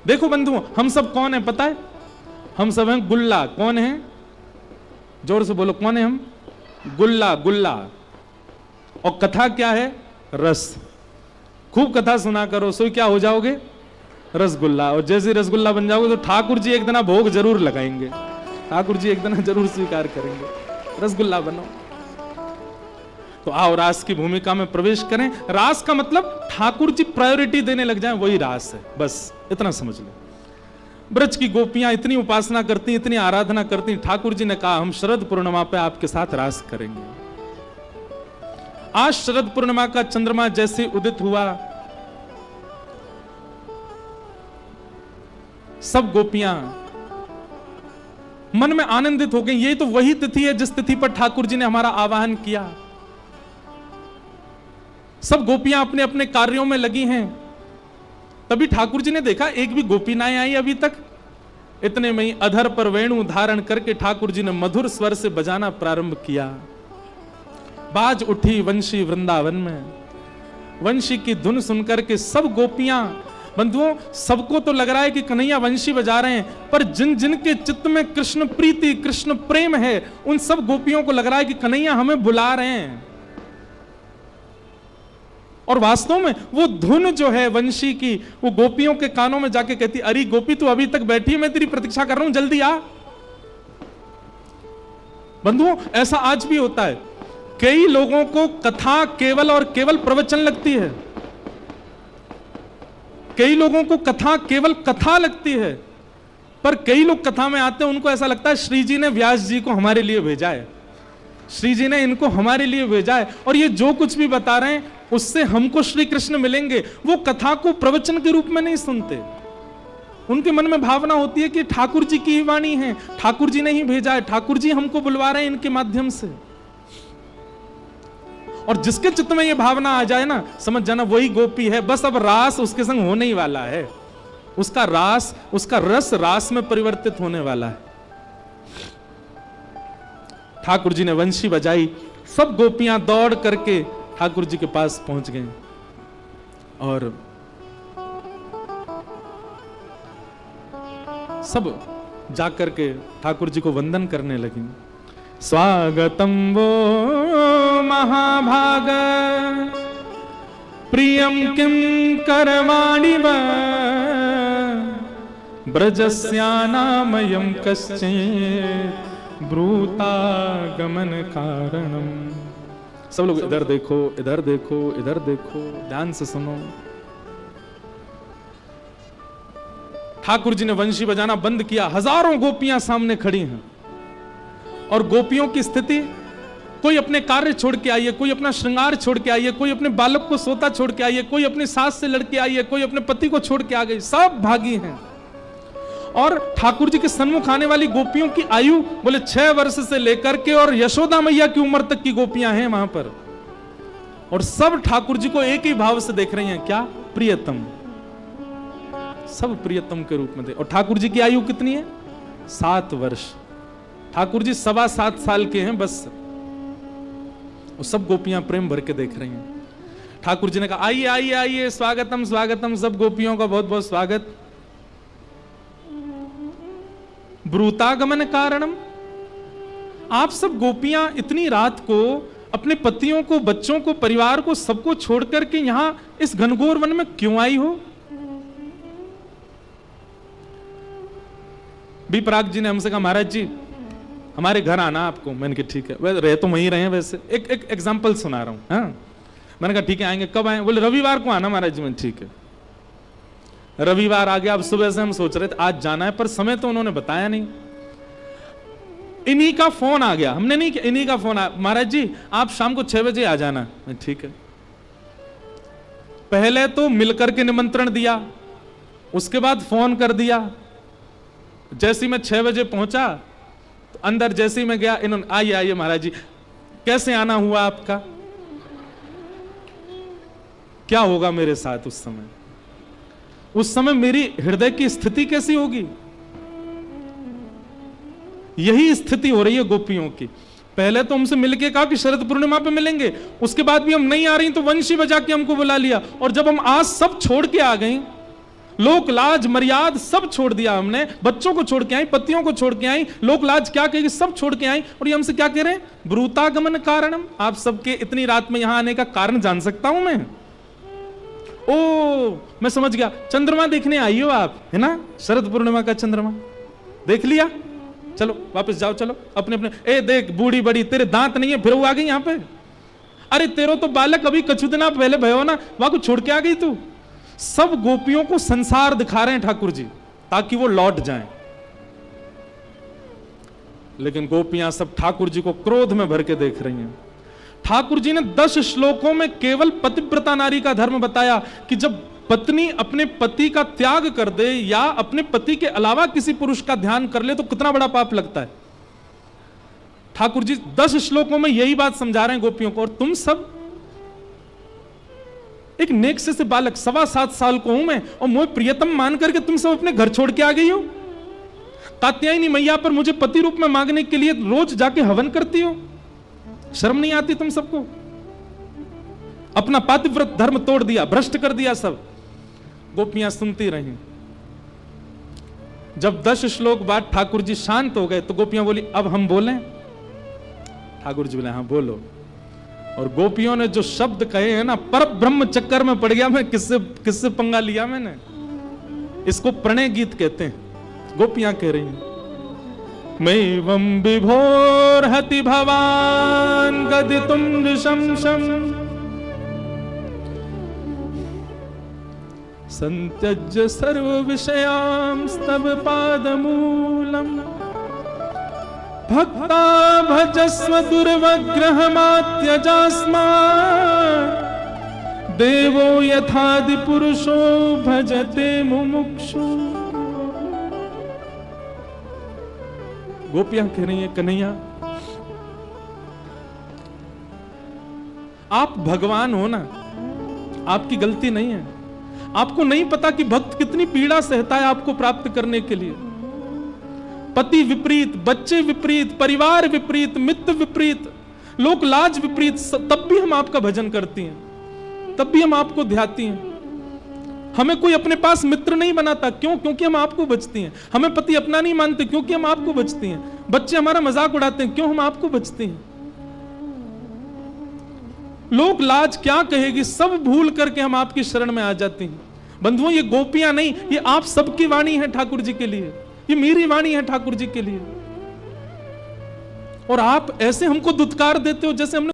देखो बंधुओं, हम सब कौन है पता है? हम सब हैं गुल्ला। कौन है? जोर से बोलो, कौन है हम? गुल्ला। गुल्ला। और कथा क्या है? रस। खूब कथा सुना करो, सो क्या हो जाओगे? रसगुल्ला। और जैसे रसगुल्ला बन जाओगे तो ठाकुर जी एक दिन भोग जरूर लगाएंगे, ठाकुर जी एक दिन जरूर स्वीकार करेंगे। रसगुल्ला बनो। तो आओ रास की भूमिका में प्रवेश करें। रास का मतलब ठाकुर जी प्रायोरिटी देने लग जाएं, वही रास है। बस इतना समझ लो। ब्रज की गोपियां इतनी उपासना करती, इतनी आराधना करती। ठाकुर जी ने कहा हम शरद पूर्णिमा पे आपके साथ रास करेंगे। आज शरद पूर्णिमा का चंद्रमा जैसे उदित हुआ, सब गोपियां मन में आनंदित हो गई। ये तो वही तिथि है जिस तिथि पर ठाकुर जी ने हमारा आवाहन किया। सब गोपियां अपने अपने कार्यों में लगी हैं। तभी ठाकुर जी ने देखा एक भी गोपी ना आई अभी तक। इतने में ही अधर पर वेणु धारण करके ठाकुर जी ने मधुर स्वर से बजाना प्रारंभ किया। बाज उठी वंशी वृंदावन में। वंशी की धुन सुनकर के सब गोपियां, बंधुओं, सबको तो लग रहा है कि कन्हैया वंशी बजा रहे हैं, पर जिन जिन के चित्त में कृष्ण प्रीति, कृष्ण प्रेम है, उन सब गोपियों को लग रहा है कि कन्हैया हमें बुला रहे हैं। और वास्तव में वो धुन जो है वंशी की, वो गोपियों के कानों में जाके कहती, अरे गोपी तू अभी तक बैठी है, मैं तेरी प्रतीक्षा कर रहा हूं, जल्दी आ। बंधुओं, ऐसा आज भी होता है। कई लोगों को कथा केवल और केवल प्रवचन लगती है, कई लोगों को कथा केवल कथा लगती है, पर कई लोग कथा में आते हैं, उनको ऐसा लगता है श्री जी ने व्यास जी को हमारे लिए भेजा है, श्री जी ने इनको हमारे लिए भेजा है, और ये जो कुछ भी बता रहे हैं उससे हमको श्री कृष्ण मिलेंगे। वो कथा को प्रवचन के रूप में नहीं सुनते। उनके मन में भावना होती है कि ठाकुर जी की ही वाणी है, ठाकुर जी ने ही भेजा है, ठाकुर जी हमको बुलवा रहे हैं इनके माध्यम से। और जिसके चित्त में ये भावना आ जाए ना, समझ जाना वही गोपी है। बस अब रास उसके संग होने ही वाला है, उसका रास, उसका रस रास में परिवर्तित होने वाला है। ठाकुर जी ने वंशी बजाई, सब गोपियां दौड़ करके ठाकुर जी के पास पहुंच गए और सब जाकर के ठाकुर जी को वंदन करने लगी। स्वागतम वो महाभाग प्रियम किम करवाणि व ब्रजस्यानामयं कश्चित् ब्रूतागमन कारणम। सब लोग इधर देखो, इधर देखो, इधर देखो, ध्यान से सुनो। ठाकुर जी ने वंशी बजाना बंद किया। हजारों गोपियां सामने खड़ी हैं और गोपियों की स्थिति, कोई अपने कार्य छोड़ के आई है, कोई अपना श्रृंगार छोड़ के आई है, कोई अपने बालक को सोता छोड़ के आई है, कोई अपनी सास से लड़के आई है, कोई अपने पति को छोड़ के आ गई, सब भागी हैं। और ठाकुर जी के सन्मुख आने वाली गोपियों की आयु बोले 6 वर्ष से लेकर के और यशोदा मैया की उम्र तक की गोपियां हैं वहां पर, और सब ठाकुर जी को एक ही भाव से देख रही हैं। क्या? प्रियतम। सब प्रियतम के रूप में थे। और ठाकुर जी की आयु कितनी है? 7 वर्ष। ठाकुर जी 7.25 साल के हैं बस। और सब गोपियां प्रेम भर के देख रही हैं। ठाकुर जी ने कहा, आइए आइए आइए, स्वागतम स्वागतम, सब गोपियों का बहुत बहुत स्वागत। ब्रूतागमन कारणम, आप सब गोपियां इतनी रात को अपने पतियों को, बच्चों को, परिवार को, सबको छोड़ करके यहां इस घनघोर वन में क्यों आई हो? बी पराग जी ने हमसे कहा, महाराज जी हमारे घर आना आपको। मैंने कहा ठीक है, वैसे रहे तो वहीं रहे हैं। वैसे एक एग्जांपल सुना रहा हूं। हाँ, मैंने कहा ठीक है आएंगे। कब आए? बोले रविवार को आना महाराज जी। मैंने ठीक है। रविवार आ गया। अब सुबह से हम सोच रहे थे आज जाना है, पर समय तो उन्होंने बताया नहीं। इन्हीं का फोन आ गया, हमने नहीं किया, इन्हीं का फोन आया, महाराज जी आप शाम को 6 बजे आ जाना। ठीक है। पहले तो मिलकर के निमंत्रण दिया, उसके बाद फोन कर दिया। जैसे मैं 6 बजे पहुंचा तो अंदर जैसे ही मैं गया, इन्होंने आइए आइए महाराज जी, कैसे आना हुआ आपका? क्या होगा मेरे साथ उस समय? उस समय मेरी हृदय की स्थिति कैसी होगी? यही स्थिति हो रही है गोपियों की। पहले तो हमसे मिलके कहा कि शरद पूर्णिमा पे मिलेंगे, उसके बाद भी हम नहीं आ रही तो वंशी बजा के हमको बुला लिया। और जब हम आज सब छोड़ के आ गई, लोक लाज मर्याद सब छोड़ दिया हमने, बच्चों को छोड़ के आई, पतियों को छोड़ के आई, लोक लाज क्या कहेगी सब छोड़ के आई, और ये हमसे क्या कह रहे हैं? ब्रूतागमन कारणम। आप सबके इतनी रात में यहां आने का कारण जान सकता हूं मैं? ओ मैं समझ गया, चंद्रमा देखने आई हो आप, है ना? शरद पूर्णिमा का चंद्रमा देख लिया, चलो वापस जाओ, चलो अपने अपने। ए देख बूढ़ी बड़ी, तेरे दांत नहीं है फिर वो आ गई यहां पे। अरे तेरो तो बालक अभी कछु दिन पहले भयो ना, वहां को छोड़ के आ गई तू। सब गोपियों को संसार दिखा रहे हैं ठाकुर जी ताकि वो लौट जाएं। लेकिन गोपियां सब ठाकुर जी को क्रोध में भर के देख रही हैं। ठाकुर जी ने 10 श्लोकों में केवल पतिव्रता नारी का धर्म बताया कि जब पत्नी अपने पति का त्याग कर दे या अपने पति के अलावा किसी पुरुष का ध्यान कर ले तो कितना बड़ा पाप लगता है। ठाकुर जी 10 श्लोकों में यही बात समझा रहे हैं गोपियों को। और तुम सब एक नेक से बालक 7.25 साल को हूं मैं, और मोह प्रियतम मान करके तुम सब अपने घर छोड़ के आ गई हो। कात्यायनी मैया पर मुझे पति रूप में मांगने के लिए रोज जाके हवन करती हो। शर्म नहीं आती तुम सबको? अपना पातिव्रत धर्म तोड़ दिया, भ्रष्ट कर दिया सब। गोपियां सुनती रही। जब 10 श्लोक बाद ठाकुर जी शांत हो गए तो गोपियां बोली, अब हम बोलें? ठाकुर जी बोले, हाँ बोलो। और गोपियों ने जो शब्द कहे हैं ना, पर ब्रह्म चक्कर में पड़ गया मैं। किससे पंगा लिया मैंने? इसको प्रणय गीत कहते हैं। गोपियां कह रही हैं, मैवं विभोर हति भवान गदितुम नृशंसम संत्यज्य सर्व विषयां स्तव पादमूलम भक्ता भजस्व दुर्वग्रहमात्यजास्मात् देवो यथादि पुरुषो भजते मुमुक्षु। गोपियां कह रही हैं, कन्हैया आप भगवान हो ना, आपकी गलती नहीं है। आपको नहीं पता कि भक्त कितनी पीड़ा सहता है आपको प्राप्त करने के लिए। पति विपरीत, बच्चे विपरीत, परिवार विपरीत, मित्र विपरीत, लोक लाज विपरीत, तब भी हम आपका भजन करती हैं, तब भी हम आपको ध्याती हैं। हमें कोई अपने पास मित्र नहीं बनाता, क्यों? क्योंकि हम आपको बचती हैं। हमें पति अपना नहीं मानते, क्योंकि हम आपको बचती हैं। बच्चे हमारा मजाक उड़ाते हैं, क्यों? हम आपको बचते हैं। लोक लाज क्या कहेगी, सब भूल करके हम आपकी शरण में आ जाती हैं। बंधुओं, ये गोपियां नहीं, ये आप सबकी वाणी है ठाकुर जी के लिए। ये मेरी वाणी है ठाकुर जी के लिए। और आप ऐसे हमको दुत्कार देते हो जैसे हमने